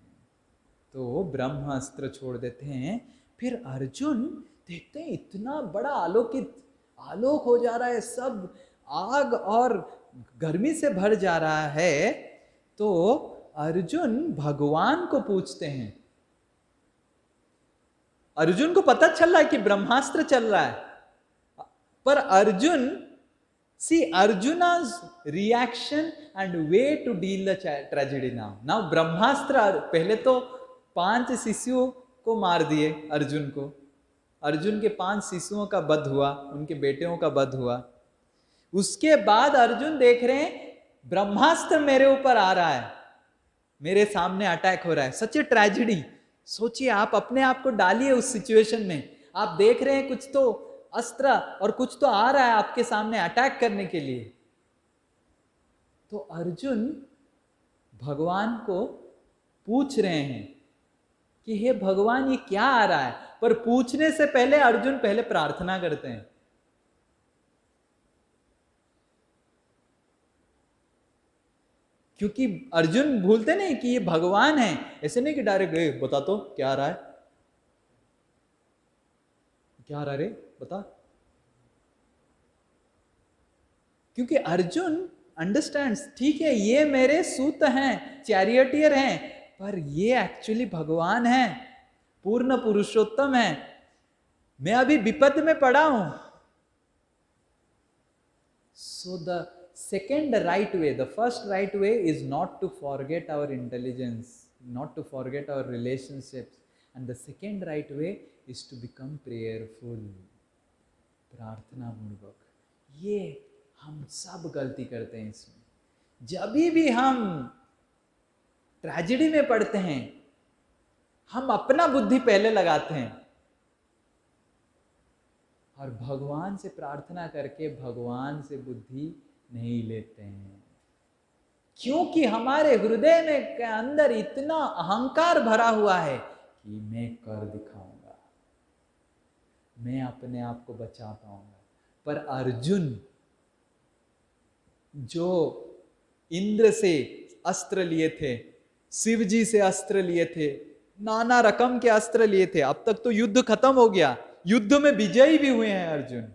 तो ब्रह्मास्त्र छोड़ देते हैं। फिर अर्जुन देखते हैं इतना बड़ा आलोक हो जा रहा है, सब आग और गर्मी से भर जा रहा है, तो अर्जुन भगवान को पूछते हैं। अर्जुन को पता चल रहा है कि ब्रह्मास्त्र चल रहा है, पर अर्जुन, सी अर्जुना's reaction and way to deal the tragedy now ब्रह्मास्त्र, पहले तो 5 शिशुओं को मार दिए अर्जुन को, अर्जुन के 5 शिशुओं का वध हुआ, उनके बेटियों का वध हुआ। उसके बाद अर्जुन देख रहे हैं ब्रह्मास्त्र मेरे ऊपर आ रहा है, मेरे सामने अटैक हो रहा है, सच ए ट्रेजेडी। सोचिए, आप अपने आप को डालिए उस सिचुएशन में, आप देख रहे हैं कुछ तो अस्त्र और कुछ तो आ रहा है आपके सामने अटैक करने के लिए। तो अर्जुन भगवान को पूछ रहे हैं कि हे भगवान, ये क्या आ रहा है, पर पूछने से पहले अर्जुन पहले प्रार्थना करते हैं। क्योंकि अर्जुन भूलते नहीं कि ये भगवान है, ऐसे नहीं कि डायरेक्ट बता तो क्या आ रहा है, क्या आ रहा है रे बता। क्योंकि अर्जुन अंडरस्टैंड्स, ठीक है ये मेरे सूत हैं, चैरियटियर हैं, पर ये एक्चुअली भगवान है, पूर्ण पुरुषोत्तम है, मैं अभी विपद में पड़ा हूं। So the second right way, the first right way is not to forget our intelligence, not to forget our relationships, and the second right way is to become prayerful, प्रार्थना पूर्वक। ये हम सब गलती करते हैं इसमें। जब भी हम ट्रेजेडी में पड़ते हैं, हम अपना बुद्धि पहले लगाते हैं और भगवान से प्रार्थना करके भगवान से बुद्धि नहीं लेते हैं, क्योंकि हमारे हृदय में के अंदर इतना अहंकार भरा हुआ है कि मैं कर दिखाऊंगा, मैं अपने आप को बचा पाऊंगा। पर अर्जुन जो इंद्र से अस्त्र लिए थे, शिव जी से अस्त्र लिए थे, नाना रकम के अस्त्र लिए थे, अब तक तो युद्ध खत्म हो गया, युद्ध में विजयी भी हुए हैं अर्जुन,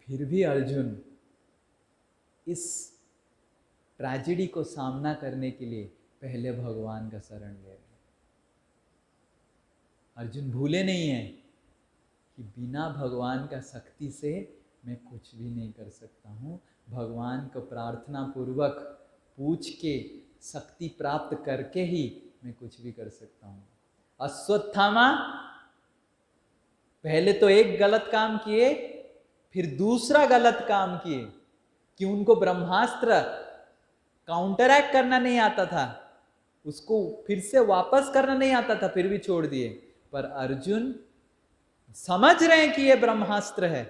फिर भी अर्जुन इस ट्रेजेडी को सामना करने के लिए पहले भगवान का शरण ले रहे। अर्जुन भूले नहीं है कि बिना भगवान का शक्ति से मैं कुछ भी नहीं कर सकता हूँ, भगवान को प्रार्थना पूर्वक पूछ के शक्ति प्राप्त करके ही मैं कुछ भी कर सकता हूँ। अश्वत्थामा पहले तो एक गलत काम किए, फिर दूसरा गलत काम किए कि उनको ब्रह्मास्त्र काउंटरैक्ट करना नहीं आता था, उसको फिर से वापस करना नहीं आता था, फिर भी छोड़ दिए। पर अर्जुन समझ रहे हैं कि यह ब्रह्मास्त्र है,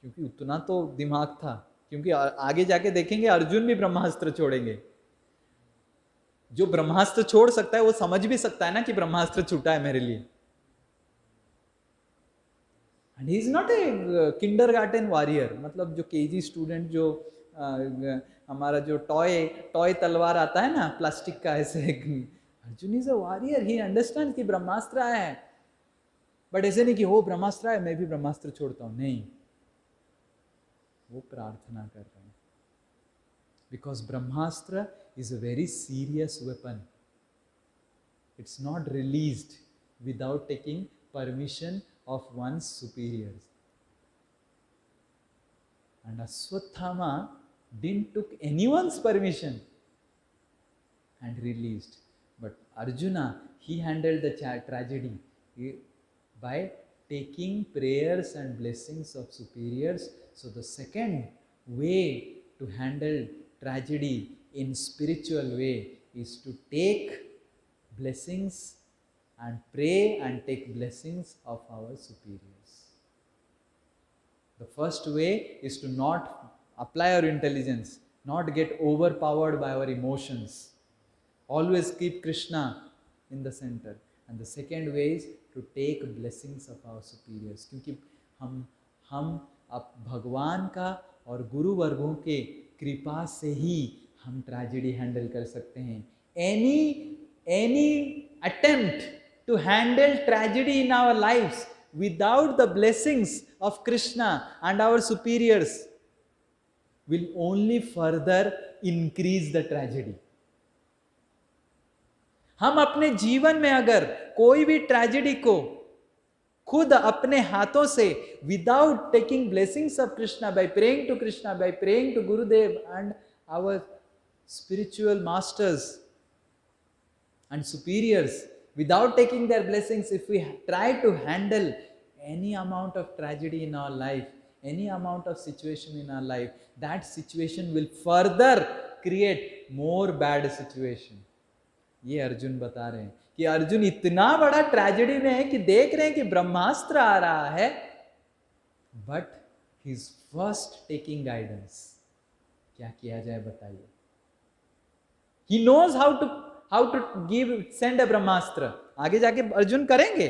क्योंकि उतना तो दिमाग था, क्योंकि आगे जाके देखेंगे अर्जुन भी ब्रह्मास्त्र छोड़ेंगे। जो ब्रह्मास्त्र छोड़ सकता है वो समझ भी सकता है ना कि ब्रह्मास्त्र छूटा है मेरे लिए। And he is not a kindergarten warrior, मतलब जो केजी स्टूडेंट, जो हमारा जो टॉय तलवार आता है ना प्लास्टिक का, ऐसे Arjun is a warrior, he understand कि ब्रह्मास्त्र आया है, बट ऐसे नहीं कि वो ब्रह्मास्त्र आया मैं भी ब्रह्मास्त्र छोड़ता हूं, नहीं, वो प्रार्थना कर रहे हैं। Because Brahmastra is a very serious weapon, it's not released without taking permission of one's superiors. And Ashwatthama didn't took anyone's permission and released. But Arjuna, he handled the tragedy by taking prayers and blessings of superiors. So the second way to handle tragedy in spiritual way is to take blessings and pray and take blessings of our superiors. The first way is to not apply our intelligence, not get overpowered by our emotions. Always keep Krishna in the center. And the second way is to take blessings of our superiors. क्योंकि हम अब भगवान का और गुरु वर्गों के कृपा से ही हम ट्रेजेडी हैंडल कर सकते हैं। Any attempt to handle tragedy in our lives without the blessings of Krishna and our superiors will only further increase the tragedy. हम अपने जीवन में अगर कोई भी ट्रेजेडी को खुद अपने हाथों से without taking blessings of Krishna, by praying to Krishna, by praying to Gurudev and our spiritual masters and superiors, without taking their blessings, if we try to handle any amount of tragedy in our life, any amount of situation in our life, that situation will further create more bad situation. ये अर्जुन बता रहे हैं कि अर्जुन इतना बड़ा tragedy में है कि देख रहे हैं कि ब्रह्मास्त्र आ रहा है, but he is first taking guidance. क्या किया जाए बताइए. He knows how to send a ब्रह्मास्त्र. आगे जाके अर्जुन करेंगे.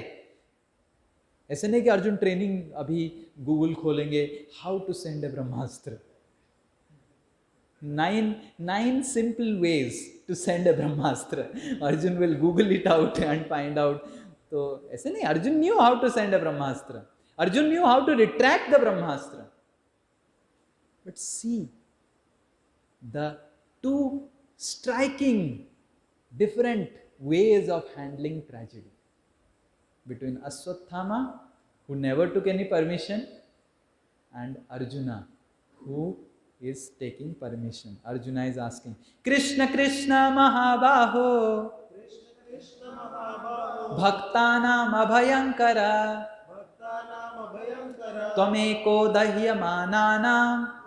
ऐसे नहीं कि अर्जुन ट्रेनिंग अभी गूगल खोलेंगे how to send a brahmastra. 9 simple ways to send a brahmastra. Arjun will google it out and find out. तो ऐसे नहीं. Arjun knew how to send a brahmastra. Arjun knew how to retract the Brahmastra. But see the two striking different ways of handling tragedy between Ashwatthama, who never took any permission, and Arjuna, who is taking permission. Arjuna is asking, Krishna Krishna Mahabaho, Bhaktanam Abhayankara, Tvameko Dahyamananam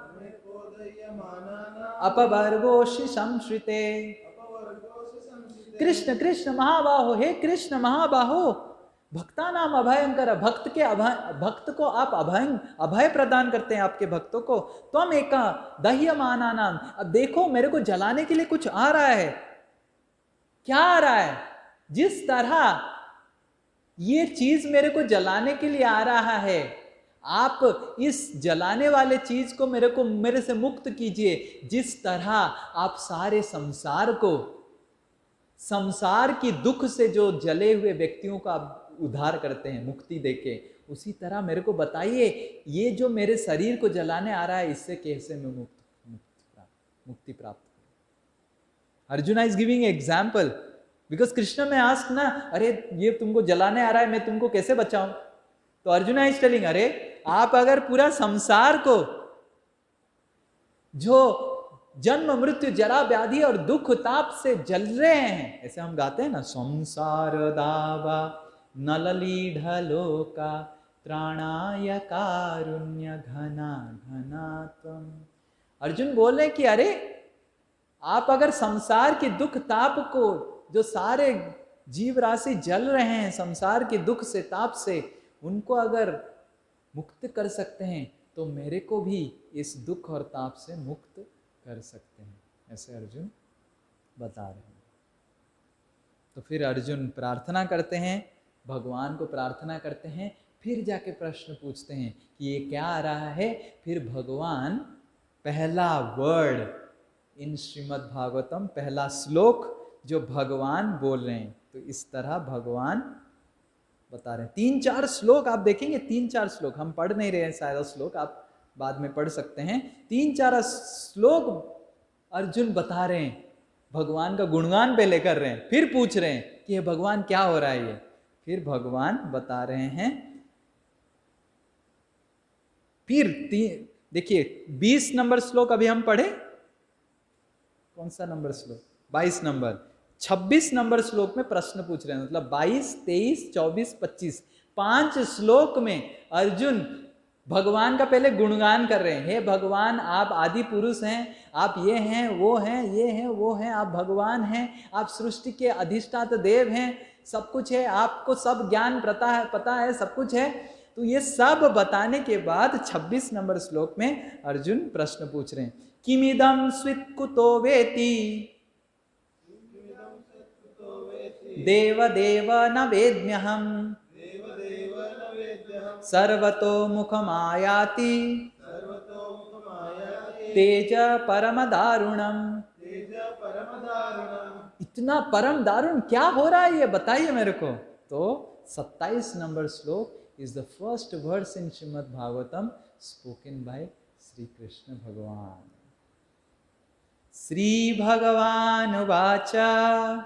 अपवर्गोषि संश्रिते. Krishna Krishna महाबाहो, हे कृष्ण महाबाहो, भक्तानाम अभयंकर, भक्त को आप अभय प्रदान करते हैं आपके भक्तों को. त्वम एका दह्यमाना नाम, अब देखो मेरे को जलाने के लिए कुछ आ रहा है. क्या आ रहा है? जिस तरह ये चीज मेरे को जलाने के लिए आ रहा है, आप इस जलाने वाले चीज को मेरे से मुक्त कीजिए. जिस तरह आप सारे संसार को, संसार की दुख से जो जले हुए व्यक्तियों का उद्धार करते हैं मुक्ति देके, उसी तरह मेरे को बताइए ये जो मेरे शरीर को जलाने आ रहा है, इससे कैसे मैं मुक्ति प्राप्त करूं. Arjuna is giving example because Krishna में आस्क ना, अरे ये तुमको जलाने आ रहा है, मैं तुमको कैसे बचाऊं. तो अर्जुना इज टेलिंग, अरे आप अगर पूरा संसार को जो जन्म मृत्यु जरा व्याधि और दुख ताप से जल रहे हैं, ऐसे हम गाते हैं ना, संसार दावा नललीढलोका त्राणाय कारुण्य घना घना त्वम. अर्जुन बोल रहे कि अरे आप अगर संसार के दुख ताप को, जो सारे जीव राशि जल रहे हैं संसार के दुख से ताप से, उनको अगर मुक्त कर सकते हैं तो मेरे को भी इस दुख और ताप से मुक्त कर सकते हैं. ऐसे अर्जुन बता रहे हैं. तो फिर अर्जुन प्रार्थना करते हैं, भगवान को प्रार्थना करते हैं, फिर जाके प्रश्न पूछते हैं कि ये क्या आ रहा है. फिर भगवान पहला वर्ड इन श्रीमद् भागवतम, पहला श्लोक जो भगवान बोल रहे हैं, तो इस तरह भगवान बता रहे हैं. 3-4 श्लोक आप देखेंगे, 3-4 श्लोक हम पढ़ नहीं रहे हैं, सारा श्लोक आप बाद में पढ़ सकते हैं. 3-4 श्लोक अर्जुन बता रहे हैं, भगवान का गुणगान पहले कर रहे हैं, फिर पूछ रहे हैं कि ये भगवान क्या हो रहा है. ये फिर भगवान बता रहे हैं. फिर देखिए 20 नंबर श्लोक अभी हम पढ़े. कौन सा नंबर श्लोक? 22 नंबर. 26 नंबर श्लोक में प्रश्न पूछ रहे हैं, मतलब 22, 23, 24, 25 5 श्लोक में अर्जुन भगवान का पहले गुणगान कर रहे हैं. हे भगवान, आप आदि पुरुष हैं, आप ये हैं, वो हैं, ये हैं, वो हैं, आप भगवान हैं, आप सृष्टि के अधिष्ठाता देव हैं, सब कुछ है, आपको सब ज्ञान पता है, सब कुछ है. तो ये सब बताने के बाद 26 नंबर श्लोक में अर्जुन प्रश्न पूछ रहे हैं, किमिदं स्वित् कुतो वेति देव देव न वेद्म्यहम् सर्वतो मुखमायाति तेज परम दारुणम. इतना परम दारुण क्या हो रहा है, ये बताइए मेरे को. तो 27 number shloka is the first verse in Shrimad Bhagavatam spoken by Shri Krishna Bhagavan. Shri भगवानुवाच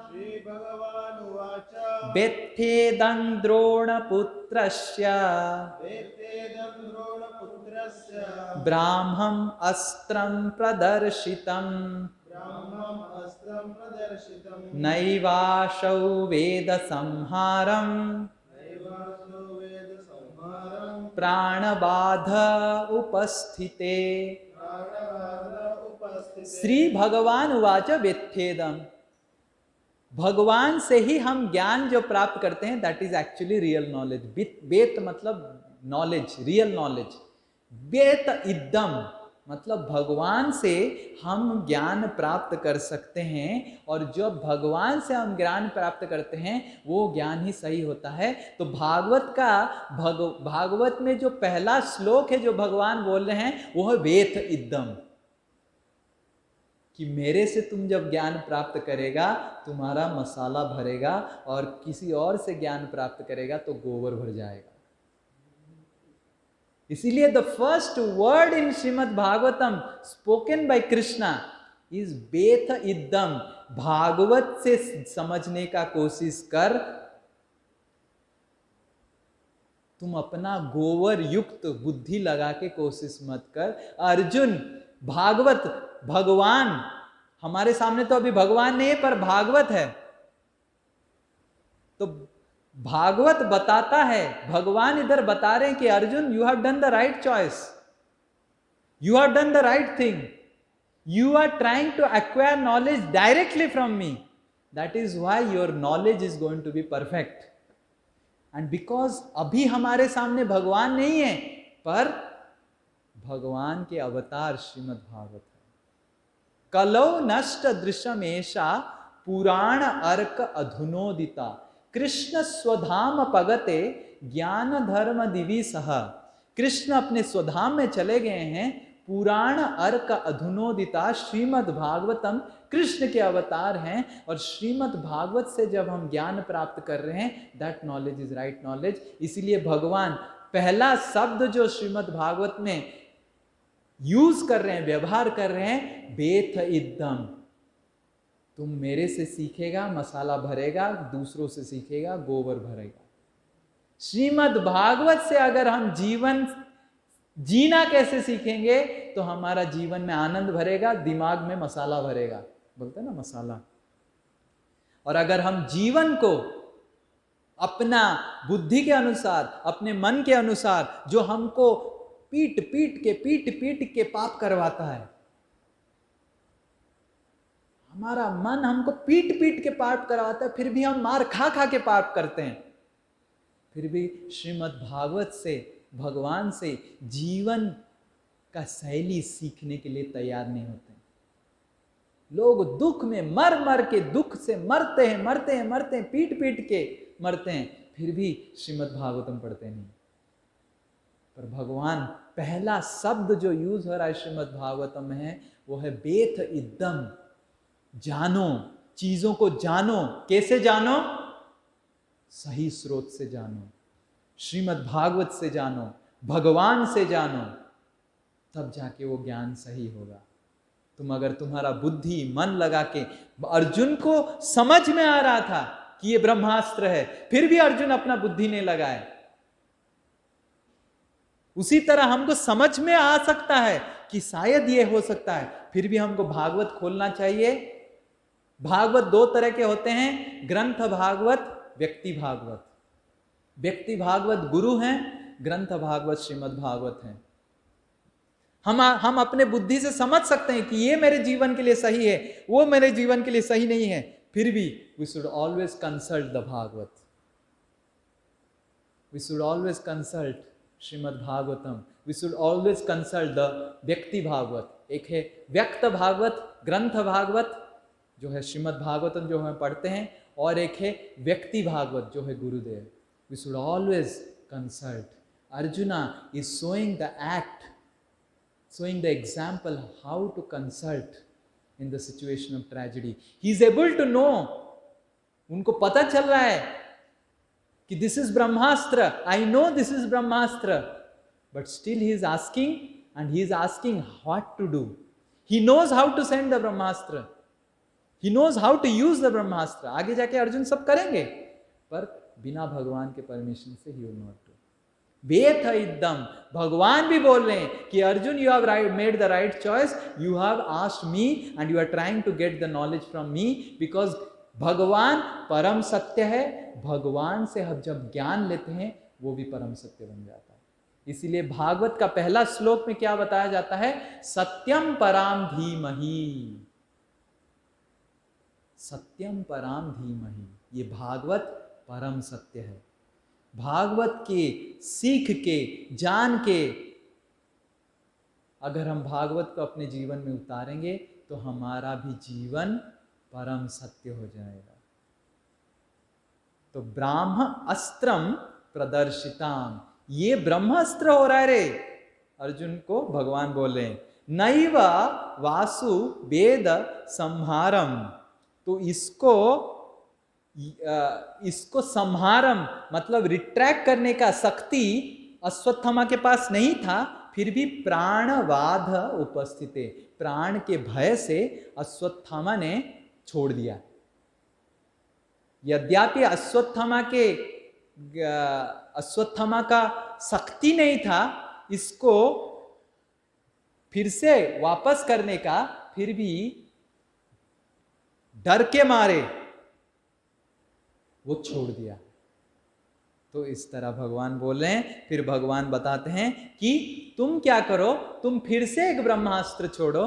श्रीभगवानुवाच व्यथेदं द्रोणपुत्रस्य वेत्तेदं द्रोणपुत्रस्य ब्राह्मम् अस्त्रं प्रदर्शितम् ब्राह्मम् अस्त्रं प्रदर्शितं नैवाशौ वेद संहारम् नैवासो वेदसंहारं प्राणबाध उपस्थिते। प्राणबाध उपस्थिते। श्री भगवान उवाच व्यथेदम, भगवान से ही हम ज्ञान जो प्राप्त करते हैं that is actually real knowledge. वेत मतलब नॉलेज, रियल नॉलेज। वेत इदम मतलब भगवान से हम ज्ञान प्राप्त कर सकते हैं, और जब भगवान से हम ज्ञान प्राप्त करते हैं वो ज्ञान ही सही होता है। तो भागवत में जो पहला श्लोक है जो भगवान बोल रहे हैं वो है वेत इदम, कि मेरे से तुम जब ज्ञान प्राप्त करेगा तुम्हारा मसाला भरेगा, और किसी और से ज्ञान प्राप्त करेगा तो गोबर भर जाएगा। इसीलिए the first word in Shrimad Bhagavatam spoken by Krishna is वेथ इदम। भागवत से समझने का कोशिश कर, तुम अपना गोबर युक्त बुद्धि लगा के कोशिश मत कर। अर्जुन, भागवत भगवान हमारे सामने तो अभी भगवान नहीं है पर भागवत है, तो भागवत बताता है, भगवान इधर बता रहे हैं कि Arjun you have done the right choice, you have done the right thing, you are trying to acquire knowledge directly from me, that is why your knowledge is going to be perfect. And because अभी हमारे सामने भगवान नहीं है पर भगवान के अवतार श्रीमद् भागवत है। कलौ नष्ट दृश्यमेषा पुराण अर्क अधुनोदिता, कृष्ण स्वधाम पगते ज्ञान धर्म दिवि सह। कृष्ण अपने स्वधाम में चले गए हैं, पुराण अर्क अधुनोदिता, श्रीमद् भागवतम कृष्ण के अवतार हैं, और श्रीमद् भागवत से जब हम ज्ञान प्राप्त कर रहे हैं that knowledge is right knowledge. इसीलिए भगवान पहला शब्द जो श्रीमद् भागवत में यूज कर रहे हैं, व्यवहार कर रहे हैं, वेथ इदम। तुम मेरे से सीखेगा मसाला भरेगा, दूसरों से सीखेगा गोबर भरेगा। श्रीमद् भागवत से अगर हम जीवन जीना कैसे सीखेंगे तो हमारा जीवन में आनंद भरेगा, दिमाग में मसाला भरेगा, बोलते हैं ना मसाला। और अगर हम जीवन को अपना बुद्धि के अनुसार, अपने मन के अनुसार, जो हमको पीट पीट के पाप करवाता है, हमारा मन हमको पीट के पाप करवाता है, फिर भी हम मार खा के पाप करते हैं, फिर भी श्रीमद् भागवत से, भगवान से जीवन का शैली सीखने के लिए तैयार नहीं होते। लोग दुख में मर के दुख से मरते हैं, पीट के मरते हैं, फिर भी श्रीमद् भागवतम पढ़ते नहीं। पर भगवान पहला शब्द जो यूज हो रहा है श्रीमद् भागवतम में है वो है वेथ इदम। जानो, चीजों को जानो। कैसे जानो? सही स्रोत से जानो, श्रीमद् भागवत से जानो, भगवान से जानो, तब जाके वो ज्ञान सही होगा। तुम अगर तुम्हारा बुद्धि मन लगा के, अर्जुन को समझ में आ रहा था कि ये ब्रह्मास्त्र है, फिर भी अर्जुन अपना बुद्धि नहीं लगाए, उसी तरह हमको समझ में आ सकता है कि शायद ये हो सकता है, फिर भी हमको भागवत खोलना चाहिए। भागवत दो तरह के होते हैं, ग्रंथ भागवत, व्यक्ति भागवत। व्यक्ति भागवत गुरु हैं, ग्रंथ भागवत श्रीमद् भागवत हैं। हम अपने बुद्धि से समझ सकते हैं कि ये मेरे जीवन के लिए सही है, वो मेरे जीवन के लिए सही नहीं है, फिर भी we should always consult the Bhagavat, we should always consult Shrimad Bhagavatam, we should always consult the vyakti Bhagavat. एक है व्यक्त भागवत, ग्रंथ भागवत जो है श्रीमद् भागवतम जो हम पढ़ते हैं, और एक है व्यक्ति भागवत जो है Gurudev. We should always consult. Arjuna is showing the act, showing the example how to consult in the situation of tragedy. He is able to know, उनको पता चल रहा है कि this is Brahmastra, I know this is Brahmastra, but still he is asking, and he is asking what to do. He knows how to send the Brahmastra, he knows how to use the Brahmastra. आगे जाके अर्जुन सब करेंगे, पर बिना भगवान के permission से ही विल नॉट डू। वेथ इदम, भगवान भी बोल रहे हैं कि Arjun you have made the right choice, you have asked me and you are trying to get the knowledge from me, because भगवान परम सत्य है। भगवान से हम जब ज्ञान लेते हैं वो भी परम सत्य बन जाता है। इसीलिए भागवत का पहला श्लोक में क्या बताया जाता है? सत्यम पराम धीमहि, सत्यम पराम धीमहि। ये भागवत परम सत्य है। भागवत के सीख के जान के अगर हम भागवत को अपने जीवन में उतारेंगे तो हमारा भी जीवन परम सत्य हो जाएगा। तो ब्राह्म अस्त्रम प्रदर्शिताम, ये ब्रह्मास्त्र हो रहा है रे, अर्जुन को भगवान बोल रहे हैं। नैव वासु वेद संहारम, तो इसको संहारम मतलब रिट्रैक्ट करने का शक्ति अश्वत्थामा के पास नहीं था, फिर भी प्राणवाध उपस्थित है, प्राण के भय से अश्वत्थामा ने छोड़ दिया। यद्यपि अश्वत्थामा का शक्ति नहीं था इसको फिर से वापस करने का, फिर भी डर के मारे वो छोड़ दिया। तो इस तरह भगवान बोल रहे हैं। फिर भगवान बताते हैं कि तुम क्या करो, तुम फिर से एक ब्रह्मास्त्र छोड़ो,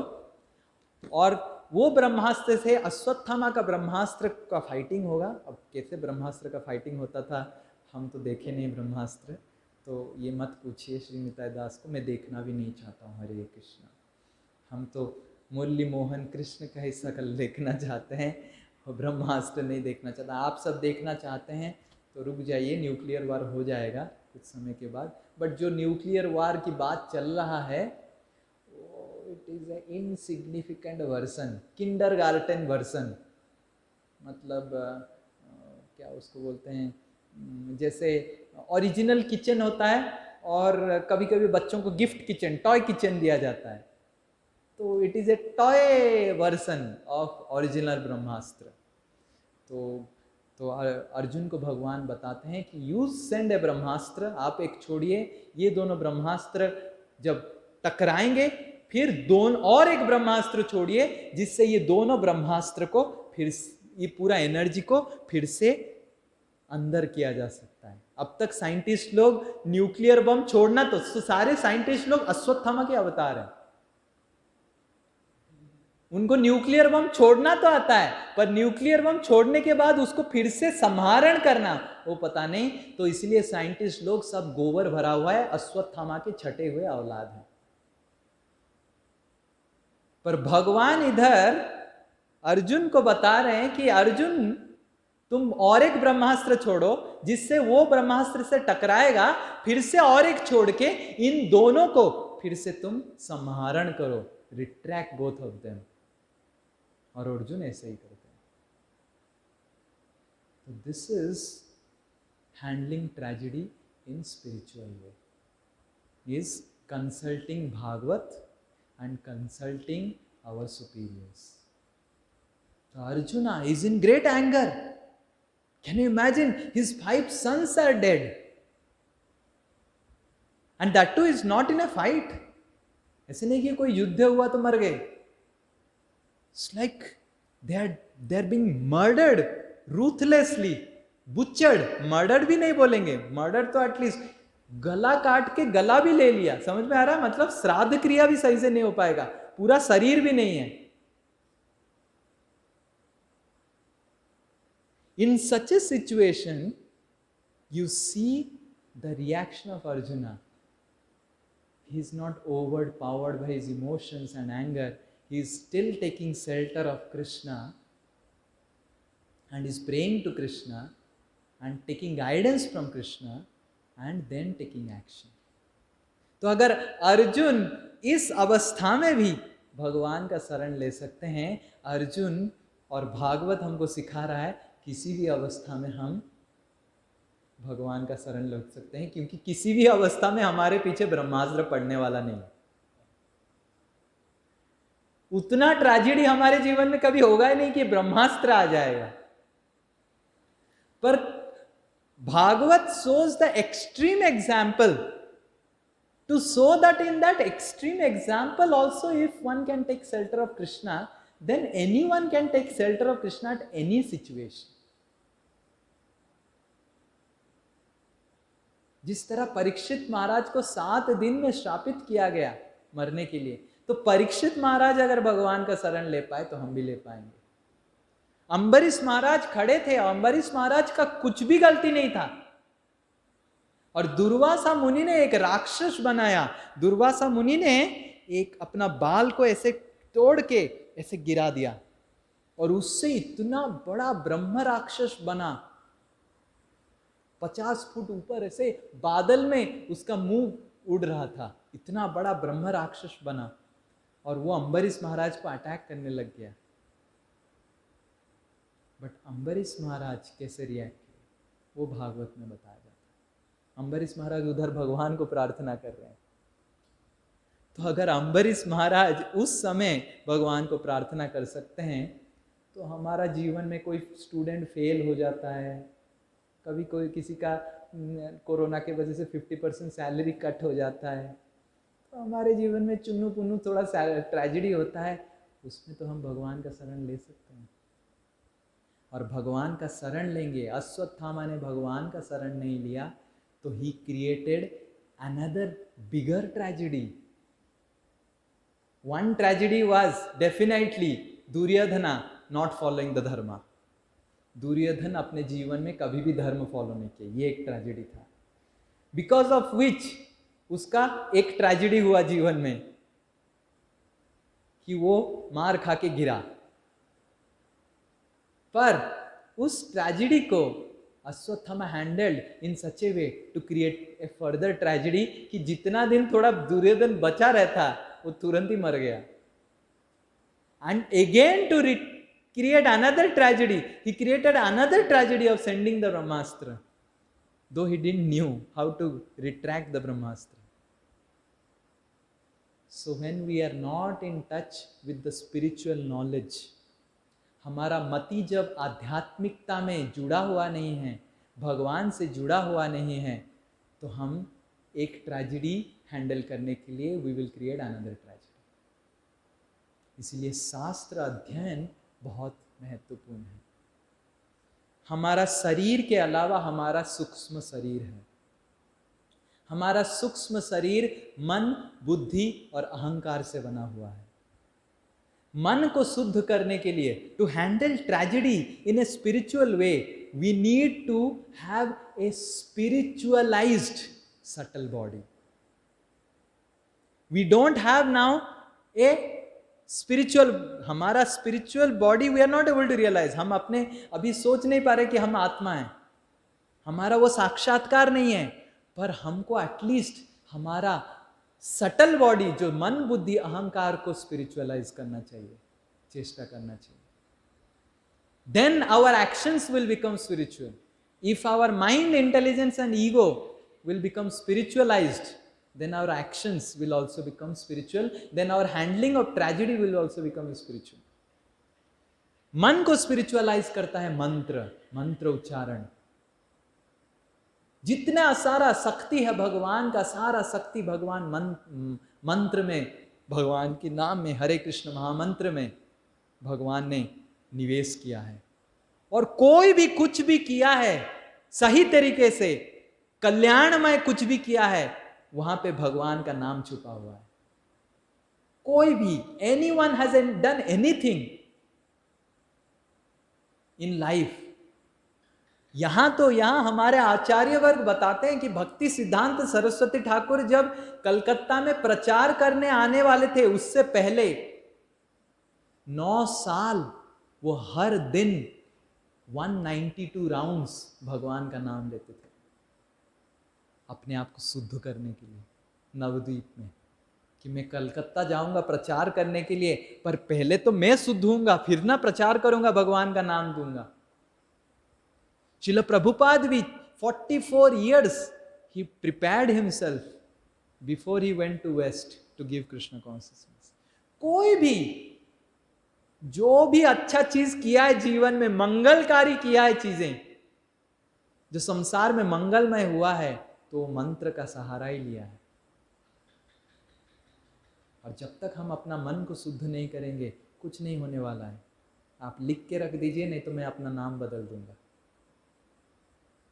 और वो ब्रह्मास्त्र से अश्वत्थामा का ब्रह्मास्त्र का फाइटिंग होगा। अब कैसे ब्रह्मास्त्र का फाइटिंग होता था हम तो देखे नहीं ब्रह्मास्त्र, तो ये मत पूछिए श्री निताई दास को, मैं देखना भी नहीं चाहता हूँ। हरे कृष्णा। हम तो मुरली मोहन कृष्ण का ही शकल देखना चाहते हैं, और ब्रह्मास्त्र नहीं देखना चाहता। आप सब देखना चाहते हैं तो रुक जाइए, न्यूक्लियर वार हो जाएगा कुछ समय के बाद। बट जो न्यूक्लियर वार की बात चल रहा है it is a insignificant version, kindergarten version. मतलब क्या उसको बोलते हैं, जैसे ओरिजिनल किचन होता है और कभी कभी बच्चों को गिफ्ट किचन, टॉय किचन दिया जाता है, तो it is a toy version of original Brahmastra. तो अर्जुन को भगवान बताते हैं कि यू सेंड ए ब्रह्मास्त्र, आप एक छोड़िए, ये दोनों ब्रह्मास्त्र जब टकराएंगे फिर और एक ब्रह्मास्त्र छोड़िए, जिससे ये दोनों ब्रह्मास्त्र को फिर ये पूरा एनर्जी को फिर से अंदर किया जा सकता है। अब तक साइंटिस्ट लोग न्यूक्लियर बम छोड़ना, तो सारे साइंटिस्ट लोग अश्वत्थामा के अवतार हैं। उनको न्यूक्लियर बम छोड़ना तो आता है, पर न्यूक्लियर बम छोड़ने के बाद उसको फिर से संहारण करना वो पता नहीं। तो इसलिए साइंटिस्ट लोग सब गोबर भरा हुआ है, अश्वत्थामा के छटे हुए औलाद हैं। पर भगवान इधर अर्जुन को बता रहे हैं कि अर्जुन तुम और एक ब्रह्मास्त्र छोड़ो, जिससे वो ब्रह्मास्त्र से टकराएगा, फिर से और एक छोड़ के इन दोनों को फिर से तुम संहारण करो, रिट्रैक्ट बोथ ऑफ देम। और अर्जुन ऐसे ही करते हैं। तो this is handling tragedy in spiritual way, is consulting Bhagavat and consulting our superiors. So Arjuna is in great anger. Can you imagine? His 5 sons are dead. And that too is not in a fight. ऐसे नहीं कि कोई युद्ध हुआ तो मर गए. It's like they're being murdered ruthlessly, butchered. Murdered भी नहीं बोलेंगे, murdered तो एटलीस्ट गला काट के गला भी ले लिया, समझ में आ रहा है? मतलब श्राद्ध क्रिया भी सही से नहीं हो पाएगा, पूरा शरीर भी नहीं है। In such a situation, you see the reaction of Arjuna. He is not overpowered by his emotions and anger. He is still taking shelter of Krishna and is praying to Krishna and taking guidance from Krishna and then taking action. तो अगर अर्जुन इस अवस्था में भी भगवान का शरण ले सकते हैं, अर्जुन और भागवत हमको सिखा रहा है किसी भी अवस्था में हम भगवान का शरण ले सकते हैं, क्योंकि किसी भी अवस्था में हमारे पीछे ब्रह्मास्त्र पड़ने वाला नहीं। उतना ट्रेजेडी हमारे जीवन में कभी होगा ही नहीं कि ब्रह्मास्त्र आ जाएगा। पर Bhagavat shows the extreme example to show that in that extreme example also, if one can take shelter of Krishna, then anyone can take shelter of Krishna at any situation. जिस तरह परीक्षित महाराज को 7 दिन में श्रापित किया गया मरने के लिए, तो परीक्षित महाराज अगर भगवान का शरण ले पाए तो हम भी ले पाएंगे। अम्बरीश महाराज खड़े थे, अम्बरीश महाराज का कुछ भी गलती नहीं था, और दुर्वासा मुनि ने एक राक्षस बनाया। दुर्वासा मुनि ने एक अपना बाल को ऐसे तोड़ के ऐसे गिरा दिया, और उससे इतना बड़ा ब्रह्म राक्षस बना, 50 फुट ऊपर ऐसे बादल में उसका मुंह उड़ रहा था, इतना बड़ा ब्रह्म राक्षस बना, और वो अम्बरीश महाराज को अटैक करने लग गया। बट अम्बरीश महाराज कैसे रिएक्ट किए वो भागवत में बताया जाता है। अम्बरीश महाराज उधर भगवान को प्रार्थना कर रहे हैं। तो अगर अम्बरीश महाराज उस समय भगवान को प्रार्थना कर सकते हैं, तो हमारा जीवन में कोई स्टूडेंट फेल हो जाता है, कभी कोई किसी का कोरोना के वजह से 50% सैलरी कट हो जाता है, तो हमारे जीवन में चुन्नू पुन्नू थोड़ा ट्रेजेडी होता है, उसमें तो हम भगवान का शरण ले सकते हैं। और भगवान का शरण लेंगे, अश्वत्थामा ने भगवान का शरण नहीं लिया तो he created another bigger tragedy. One tragedy was definitely Duryodhana not following the dharma. Duryodhan अपने जीवन में कभी भी धर्म फॉलो नहीं किया, ये एक ट्रेजेडी था, बिकॉज ऑफ विच उसका एक ट्रेजेडी हुआ जीवन में कि वो मार खा के गिरा। पर उस ट्रेजेडी को Ashwatthama handled in such a way to create a further tragedy कि जितना दिन थोड़ा दुर्योधन बचा रहता वो तुरंत ही मर गया। And again to create another tragedy, he created another tragedy of sending the Brahmastra, though he didn't knew how to retract the Brahmastra. So when we are not in touch with the spiritual knowledge, हमारा मति जब आध्यात्मिकता में जुड़ा हुआ नहीं है, भगवान से जुड़ा हुआ नहीं है, तो हम एक ट्रेजेडी हैंडल करने के लिए we will create another tragedy. इसलिए शास्त्र अध्ययन बहुत महत्वपूर्ण है। हमारा शरीर के अलावा हमारा सूक्ष्म शरीर है। हमारा सूक्ष्म शरीर मन, बुद्धि और अहंकार से बना हुआ है। मन को शुद्ध करने के लिए, to handle tragedy in a spiritual way, we need to have a spiritualised subtle body. We don't have now a spiritual, हमारा spiritual body we are not able to realise. हम अपने अभी सोच नहीं पा रहे कि हम आत्मा हैं, हमारा वो साक्षात्कार नहीं है, पर हमको एटलीस्ट हमारा सटल बॉडी जो मन, बुद्धि, अहंकार को स्पिरिचुअलाइज करना चाहिए, चेष्टा करना चाहिए। Then our actions will become spiritual. If our mind, intelligence and ego will become spiritualised, then our actions will also become spiritual, then our handling of tragedy will also become spiritual. मन को spiritualise करता है मंत्र, मंत्र उच्चारण। जितना सारा शक्ति है भगवान का, सारा शक्ति भगवान मंत्र में, भगवान के नाम में, हरे कृष्ण महामंत्र में भगवान ने निवेश किया है। और कोई भी कुछ भी किया है सही तरीके से, कल्याणमय कुछ भी किया है, वहां पे भगवान का नाम छुपा हुआ है। कोई भी, anyone has done anything in life, यहां हमारे आचार्य वर्ग बताते हैं कि भक्ति सिद्धांत सरस्वती ठाकुर जब कलकत्ता में प्रचार करने आने वाले थे, उससे पहले 9 साल वो हर दिन 192 राउंड्स भगवान का नाम लेते थे, अपने आप को शुद्ध करने के लिए नवद्वीप में, कि मैं कलकत्ता जाऊंगा प्रचार करने के लिए, पर पहले तो मैं शुद्ध हूंगा, फिर ना प्रचार करूंगा, भगवान का नाम दूंगा। श्रील प्रभुपाद भी 44 years he prepared himself before he went to west to give Krishna consciousness. कोई भी जो भी अच्छा चीज किया है जीवन में, मंगलकारी किया है चीजें, जो संसार में मंगलमय हुआ है, तो मंत्र का सहारा ही लिया है। और जब तक हम अपना मन को शुद्ध नहीं करेंगे, कुछ नहीं होने वाला है। आप लिख के रख दीजिए, नहीं तो मैं अपना नाम बदल दूंगा।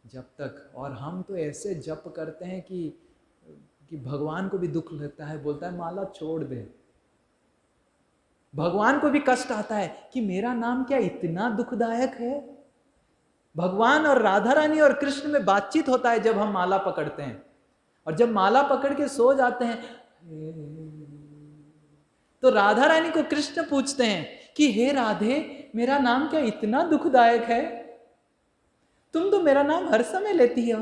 जब तक, और हम तो ऐसे जप करते हैं कि भगवान को भी दुख लगता है, बोलता है माला छोड़ दे। भगवान को भी कष्ट आता है कि मेरा नाम क्या इतना दुखदायक है। भगवान और राधा रानी और कृष्ण में बातचीत होता है जब हम माला पकड़ते हैं, और जब माला पकड़ के सो जाते हैं तो राधा रानी को कृष्ण पूछते हैं कि हे राधे, मेरा नाम क्या इतना दुखदायक है? तुम तो मेरा नाम हर समय लेती हो,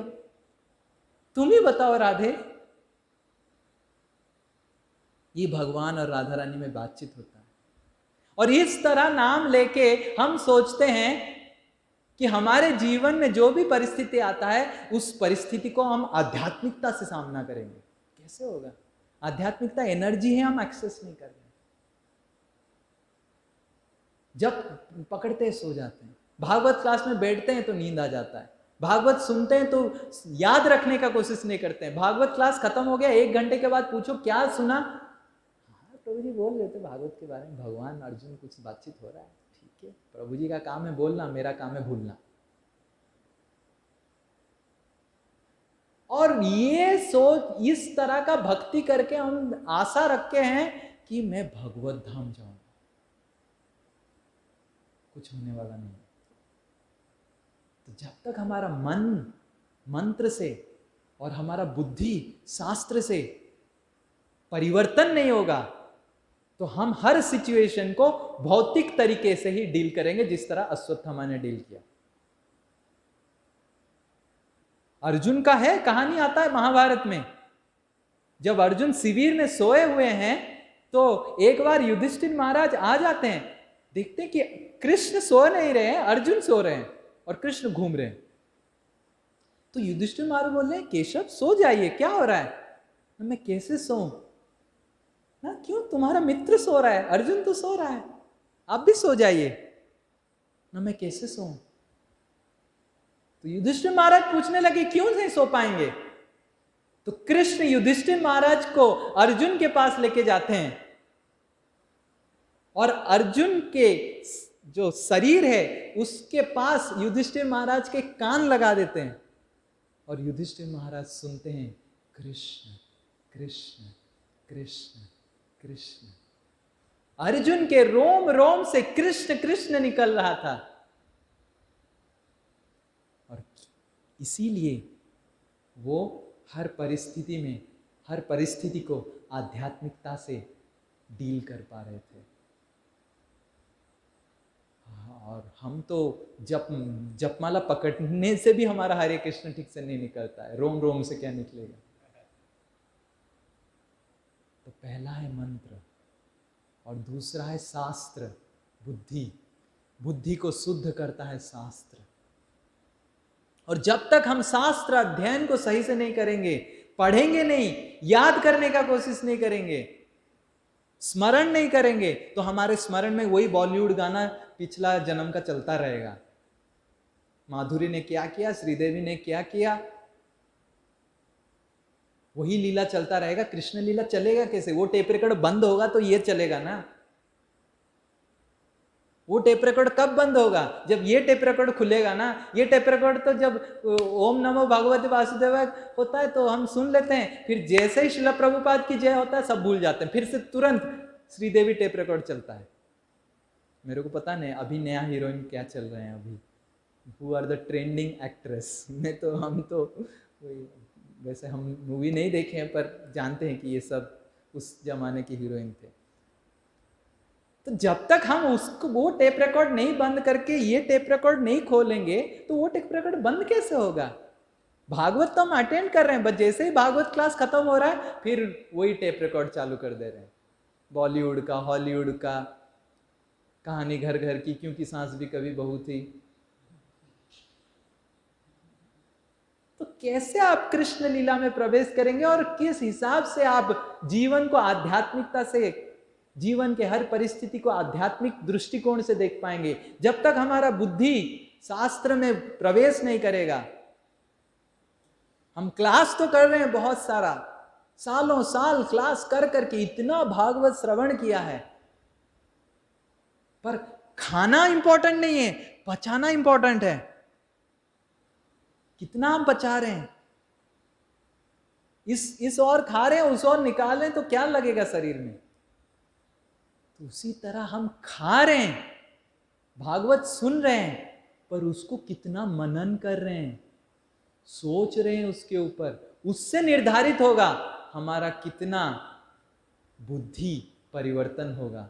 तुम ही बताओ राधे। ये भगवान और राधा रानी में बातचीत होता है। और इस तरह नाम लेके हम सोचते हैं कि हमारे जीवन में जो भी परिस्थिति आता है, उस परिस्थिति को हम आध्यात्मिकता से सामना करेंगे। कैसे होगा? आध्यात्मिकता एनर्जी है, हम एक्सेस नहीं कर रहे। जब पकड़ते हैं सो जाते हैं, भागवत क्लास में बैठते हैं तो नींद आ जाता है, भागवत सुनते हैं तो याद रखने का कोशिश नहीं करते हैं। भागवत क्लास खत्म हो गया, 1 घंटे के बाद पूछो क्या सुना, प्रभु जी बोल रहे थे भागवत के बारे में, भगवान अर्जुन कुछ बातचीत हो रहा है। ठीक है, प्रभु जी का काम है बोलना, मेरा काम है भूलना। और ये सोच, इस तरह का भक्ति करके हम आशा रखे हैं कि मैं भगवत धाम जाऊंगा, कुछ होने वाला नहीं। तो जब तक हमारा मन मंत्र से और हमारा बुद्धि शास्त्र से परिवर्तन नहीं होगा, तो हम हर सिचुएशन को भौतिक तरीके से ही डील करेंगे, जिस तरह अश्वत्थामा ने डील किया। अर्जुन का है कहानी, आता है महाभारत में। जब अर्जुन शिविर में सोए हुए हैं तो एक बार युधिष्ठिर महाराज आ जाते हैं, देखते हैं कि कृष्ण सो नहीं रहे हैं, अर्जुन सो रहे हैं और कृष्ण घूम रहे हैं। तो युधिष्ठिर महाराज बोल रहे हैं केशव सो जाइए, क्या हो रहा है? मैं कैसे सोऊं ना, क्यों? तुम्हारा मित्र सो रहा है, अर्जुन तो सो रहा है, आप भी सो जाइए ना, मैं कैसे सोऊं? तो युधिष्ठिर महाराज पूछने लगे क्यों नहीं सो पाएंगे? तो कृष्ण युधिष्ठिर महाराज को अर्जुन के पास लेके जाते हैं और अर्जुन के जो शरीर है उसके पास युधिष्ठिर महाराज के कान लगा देते हैं, और युधिष्ठिर महाराज सुनते हैं कृष्ण कृष्ण कृष्ण कृष्ण। अर्जुन के रोम रोम से कृष्ण कृष्ण निकल रहा था। और इसीलिए वो हर परिस्थिति में, हर परिस्थिति को आध्यात्मिकता से डील कर पा रहे थे। और हम तो जपमाला पकड़ने से भी हमारा हरे कृष्ण ठीक से नहीं निकलता है, रोम रोम से क्या निकलेगा? तो पहला है मंत्र और दूसरा है शास्त्र, बुद्धि। बुद्धि को शुद्ध करता है शास्त्र। और जब तक हम शास्त्र अध्ययन को सही से नहीं करेंगे, पढ़ेंगे नहीं, याद करने का कोशिश नहीं करेंगे, स्मरण नहीं करेंगे, तो हमारे स्मरण में वही बॉलीवुड गाना पिछला जन्म का चलता रहेगा। माधुरी ने क्या किया, श्रीदेवी ने क्या किया, वही लीला चलता रहेगा। कृष्ण लीला चलेगा कैसे? वो टेप रिकॉर्ड बंद होगा तो ये चलेगा ना। वो टेप रिकॉर्ड कब बंद होगा? जब ये टेप रिकॉर्ड खुलेगा ना। ये टेप रिकॉर्ड तो जब ओम नमो भगवते वासुदेवाय होता है तो हम सुन लेते हैं, फिर जैसे ही श्रील प्रभुपाद की जय होता है सब भूल जाते हैं, फिर से तुरंत श्रीदेवी टेप रिकॉर्ड चलता है। मेरे को पता नहीं अभी नया हीरोइन क्या चल रहे हैं, अभी who are the trending actress. मैं तो, हम तो वैसे हम मूवी नहीं देखे हैं पर जानते हैं कि ये सब उस जमाने की हीरोइन थे। तो जब तक हम उसको वो टेप रिकॉर्ड नहीं बंद करके ये टेप रिकॉर्ड नहीं खोलेंगे तो वो टेप रिकॉर्ड बंद कैसे होगा? भागवत तो हम अटेंड कर रहे हैं, बस जैसे ही भागवत क्लास खत्म हो रहा है फिर वही टेप रिकॉर्ड चालू कर दे रहे हैं, बॉलीवुड का, हॉलीवुड का, कहानी घर घर की, क्योंकि सास भी कभी बहू थी। तो कैसे आप कृष्ण लीला में प्रवेश करेंगे और किस हिसाब से आप जीवन को आध्यात्मिकता से जीवन के हर परिस्थिति को आध्यात्मिक दृष्टिकोण से देख पाएंगे। जब तक हमारा बुद्धि शास्त्र में प्रवेश नहीं करेगा, हम क्लास तो कर रहे हैं बहुत सारा, सालों साल क्लास कर करके इतना भागवत श्रवण किया है, पर खाना इंपॉर्टेंट नहीं है, पचाना इंपॉर्टेंट है। कितना हम पचा रहे हैं, इस और खा रहे हैं, उस और निकाल रहे हैं तो क्या लगेगा शरीर में। तो उसी तरह हम खा रहे हैं, भागवत सुन रहे हैं, पर उसको कितना मनन कर रहे हैं, सोच रहे हैं उसके ऊपर, उससे निर्धारित होगा हमारा कितना बुद्धि परिवर्तन होगा।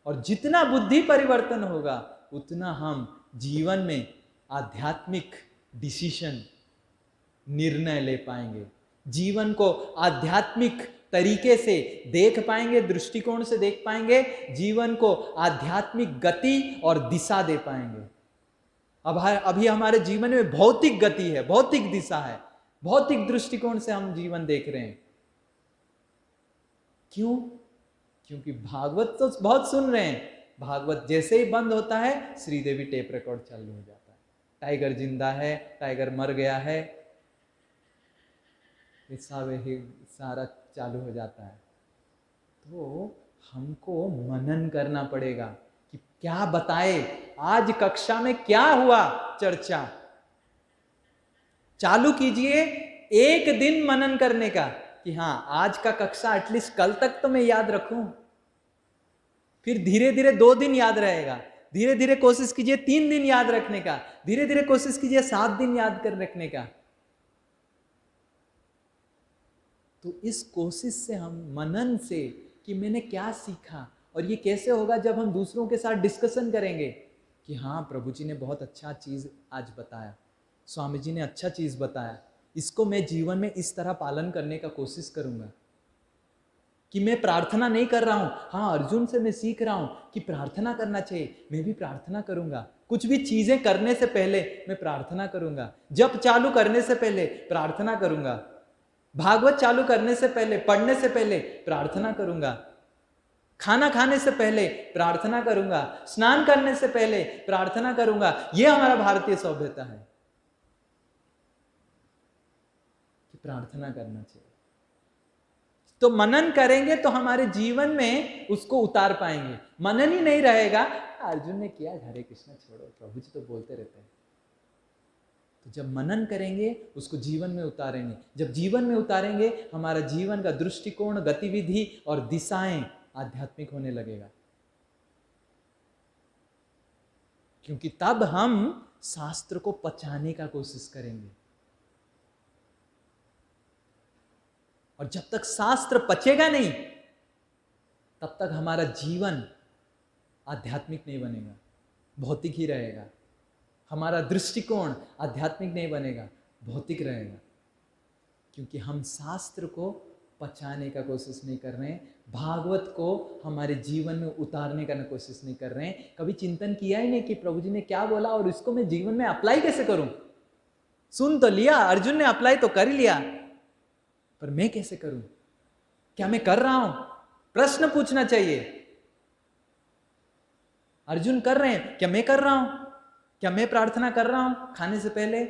और जितना बुद्धि परिवर्तन होगा उतना हम जीवन में आध्यात्मिक डिसीजन, निर्णय ले पाएंगे, जीवन को आध्यात्मिक तरीके से देख पाएंगे, दृष्टिकोण से देख पाएंगे, जीवन को आध्यात्मिक गति और दिशा दे पाएंगे। अभी हमारे जीवन में भौतिक गति है, भौतिक दिशा है, भौतिक दृष्टिकोण से हम जीवन देख रहे हैं। क्यों? क्योंकि भागवत तो बहुत सुन रहे हैं, भागवत जैसे ही बंद होता है श्रीदेवी टेप रिकॉर्ड चालू हो जाता है, टाइगर जिंदा है, टाइगर मर गया है, सारा चालू हो जाता है। तो हमको मनन करना पड़ेगा कि क्या बताए, आज कक्षा में क्या हुआ चर्चा। चालू कीजिए एक दिन मनन करने का कि हाँ आज का कक्षा एटलीस्ट कल तक तो मैं याद रखूं, फिर धीरे धीरे 2 दिन याद रहेगा, धीरे धीरे कोशिश कीजिए 3 दिन याद रखने का, धीरे धीरे कोशिश कीजिए 7 दिन याद कर रखने का। तो इस कोशिश से हम मनन से कि मैंने क्या सीखा, और ये कैसे होगा जब हम दूसरों के साथ डिस्कशन करेंगे कि हाँ प्रभु जी ने बहुत अच्छा चीज़ आज बताया, स्वामी जी ने अच्छा चीज़ बताया, इसको मैं जीवन में इस तरह पालन करने का कोशिश करूँगा। कि मैं प्रार्थना नहीं कर रहा हूँ, हाँ अर्जुन से मैं सीख रहा हूँ कि प्रार्थना करना चाहिए, मैं भी प्रार्थना करूँगा। कुछ भी चीज़ें करने से पहले मैं प्रार्थना करूँगा, जप चालू करने से पहले प्रार्थना करूँगा, भागवत चालू करने से पहले, पढ़ने से पहले प्रार्थना करूँगा, खाना खाने से पहले प्रार्थना करूँगा, स्नान करने से पहले प्रार्थना करूँगा। ये हमारा भारतीय सभ्यता है कि प्रार्थना करना चाहिए। तो मनन करेंगे तो हमारे जीवन में उसको उतार पाएंगे। मनन ही नहीं रहेगा, अर्जुन ने किया हरे कृष्ण छोड़ो, प्रभु जी तो बोलते रहते हैं। तो जब मनन करेंगे उसको जीवन में उतारेंगे, जब जीवन में उतारेंगे हमारा जीवन का दृष्टिकोण, गतिविधि और दिशाएं आध्यात्मिक होने लगेगा। क्योंकि तब हम शास्त्र को पचाने का कोशिश करेंगे, और जब तक शास्त्र पचेगा नहीं तब तक हमारा जीवन आध्यात्मिक नहीं बनेगा, भौतिक ही रहेगा। हमारा दृष्टिकोण आध्यात्मिक नहीं बनेगा, भौतिक रहेगा। क्योंकि हम शास्त्र को पचाने का कोशिश नहीं कर रहे हैं, भागवत को हमारे जीवन में उतारने का कोशिश नहीं कर रहे हैं। कभी चिंतन किया ही नहीं कि प्रभु जी ने क्या बोला और इसको मैं जीवन में अप्लाई कैसे करूं। सुन तो लिया, अर्जुन ने अप्लाई तो कर ही लिया, पर मैं कैसे करूं, क्या मैं कर रहा हूं? प्रश्न पूछना चाहिए। अर्जुन कर रहे हैं, क्या मैं कर रहा हूं? क्या मैं प्रार्थना कर रहा हूं खाने से पहले,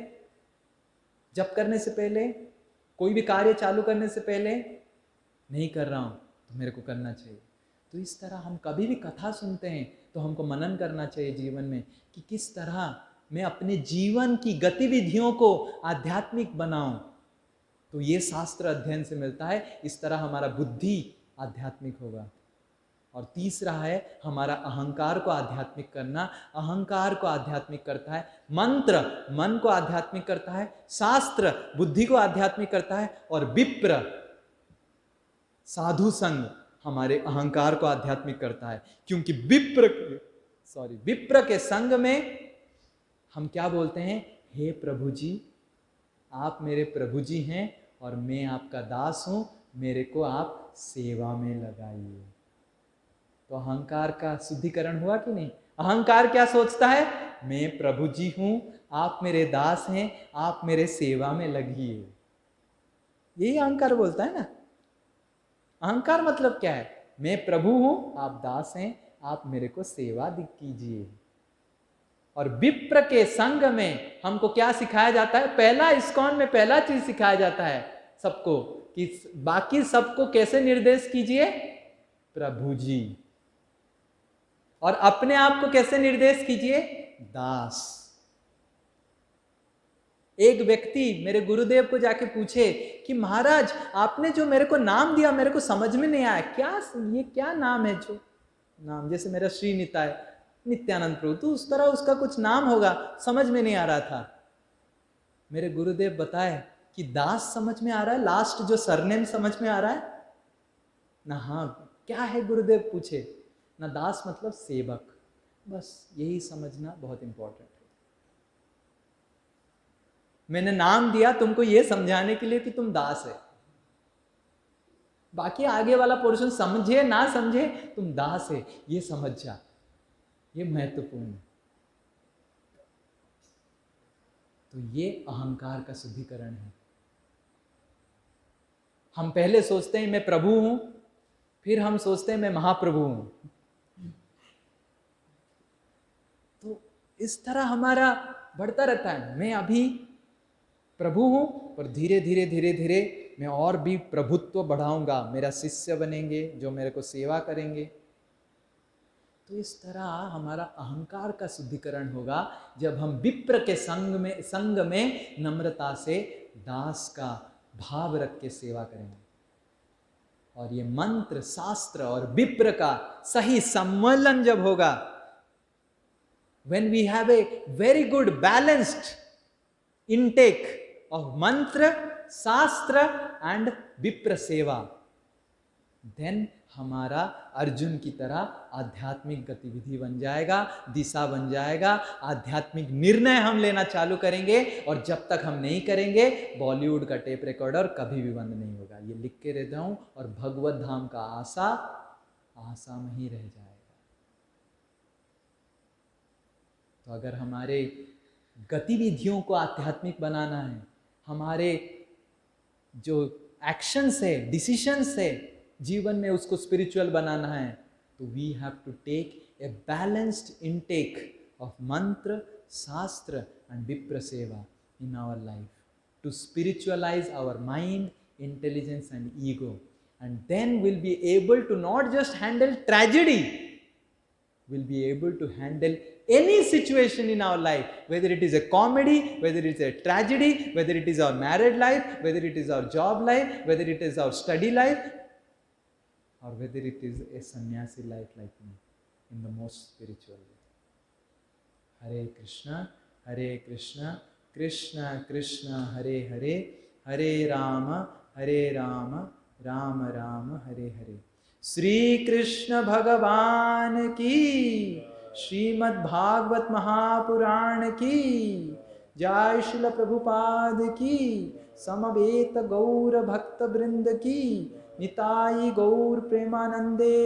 जप करने से पहले, कोई भी कार्य चालू करने से पहले? नहीं कर रहा हूं तो मेरे को करना चाहिए। तो इस तरह हम कभी भी कथा सुनते हैं तो हमको मनन करना चाहिए जीवन में कि किस तरह मैं अपने जीवन की गतिविधियों को आध्यात्मिक बनाऊं। तो ये शास्त्र अध्ययन से मिलता है, इस तरह हमारा बुद्धि आध्यात्मिक होगा। और तीसरा है हमारा अहंकार को आध्यात्मिक करना। अहंकार को आध्यात्मिक करता है मंत्र, मन को आध्यात्मिक करता है शास्त्र, बुद्धि को आध्यात्मिक करता है, और विप्र, साधु संग हमारे अहंकार को आध्यात्मिक करता है। क्योंकि विप्र के संग में हम क्या बोलते हैं, हे प्रभु जी, आप मेरे प्रभु जी हैं और मैं आपका दास हूं, मेरे को आप सेवा में लगाइए। तो अहंकार का शुद्धिकरण हुआ कि नहीं? अहंकार क्या सोचता है, मैं प्रभु जी हूं, आप मेरे दास हैं, आप मेरे सेवा में लगिए। यही अहंकार बोलता है ना। अहंकार मतलब क्या है? मैं प्रभु हूं, आप दास हैं, आप मेरे को सेवा कीजिए। और विप्र के संग में हमको क्या सिखाया जाता है? पहला इस्कॉन में पहला चीज सिखाया जाता है सबको कि बाकी सबको कैसे निर्देश कीजिए? प्रभु जी। और अपने आप को कैसे निर्देश कीजिए? दास। एक व्यक्ति मेरे गुरुदेव को जाके पूछे कि महाराज आपने जो मेरे को नाम दिया मेरे को समझ में नहीं आया, ये क्या नाम है? जो नाम जैसे मेरा श्री निताय नित्यानंद प्रभु, तो उस तरह उसका कुछ नाम होगा, समझ में नहीं आ रहा था। मेरे गुरुदेव बताए कि दास समझ में आ रहा है, लास्ट जो सरनेम समझ में आ रहा है ना? हाँ, क्या है गुरुदेव पूछे ना? दास मतलब सेवक, बस यही समझना बहुत इंपॉर्टेंट है। मैंने नाम दिया तुमको ये समझाने के लिए कि तुम दास है, बाकी आगे वाला पोर्शन समझे ना समझे, तुम दास है ये समझ जा, ये महत्वपूर्ण है। तो ये अहंकार का शुद्धिकरण है। हम पहले सोचते हैं मैं प्रभु हूं, फिर हम सोचते हैं मैं महाप्रभु हूं। तो इस तरह हमारा बढ़ता रहता है। मैं अभी प्रभु हूं, पर धीरे धीरे धीरे धीरे मैं और भी प्रभुत्व बढ़ाऊंगा, मेरा शिष्य बनेंगे जो मेरे को सेवा करेंगे। तो इस तरह हमारा अहंकार का शुद्धिकरण होगा जब हम विप्र के संग में नम्रता से दास का भाव रख के सेवा करेंगे। और ये मंत्र, शास्त्र और विप्र का सही सम्मेलन जब होगा, when we have a very good balanced intake of mantra, शास्त्र and विप्र सेवा, then हमारा अर्जुन की तरह आध्यात्मिक गतिविधि बन जाएगा, दिशा बन जाएगा, आध्यात्मिक निर्णय हम लेना चालू करेंगे। और जब तक हम नहीं करेंगे, बॉलीवुड का टेप रिकॉर्डर कभी भी बंद नहीं होगा। ये लिख के रहता हूं। और भगवत धाम का आशा में ही रह जाएगा। तो अगर हमारे गतिविधियों को आध्यात्मिक बनाना है, हमारे जो एक्शंस है, डिसीशंस है, जीवन में उसको स्पिरिचुअल बनाना है, तो we have to take a balanced intake of mantra, shastra and vipra seva in our life to spiritualise our mind, intelligence and ego, and then will be able to not just handle tragedy, will be able to handle any situation in our life, whether it is a comedy, whether it is a tragedy, whether it is our married life, whether it is our job life, whether it is our study life, or whether it is a sannyasi life like me, in the most spiritual way. Hare Krishna, Krishna Krishna, Hare Hare, Hare Rama, Rama Rama, Hare Hare. Shri Krishna भगवान की, श्रीमद् भागवत महापुराण की जय, श्रील प्रभुपाद की, समवेत गौर भक्त वृंद की, निताई गौर प्रेमानंदे।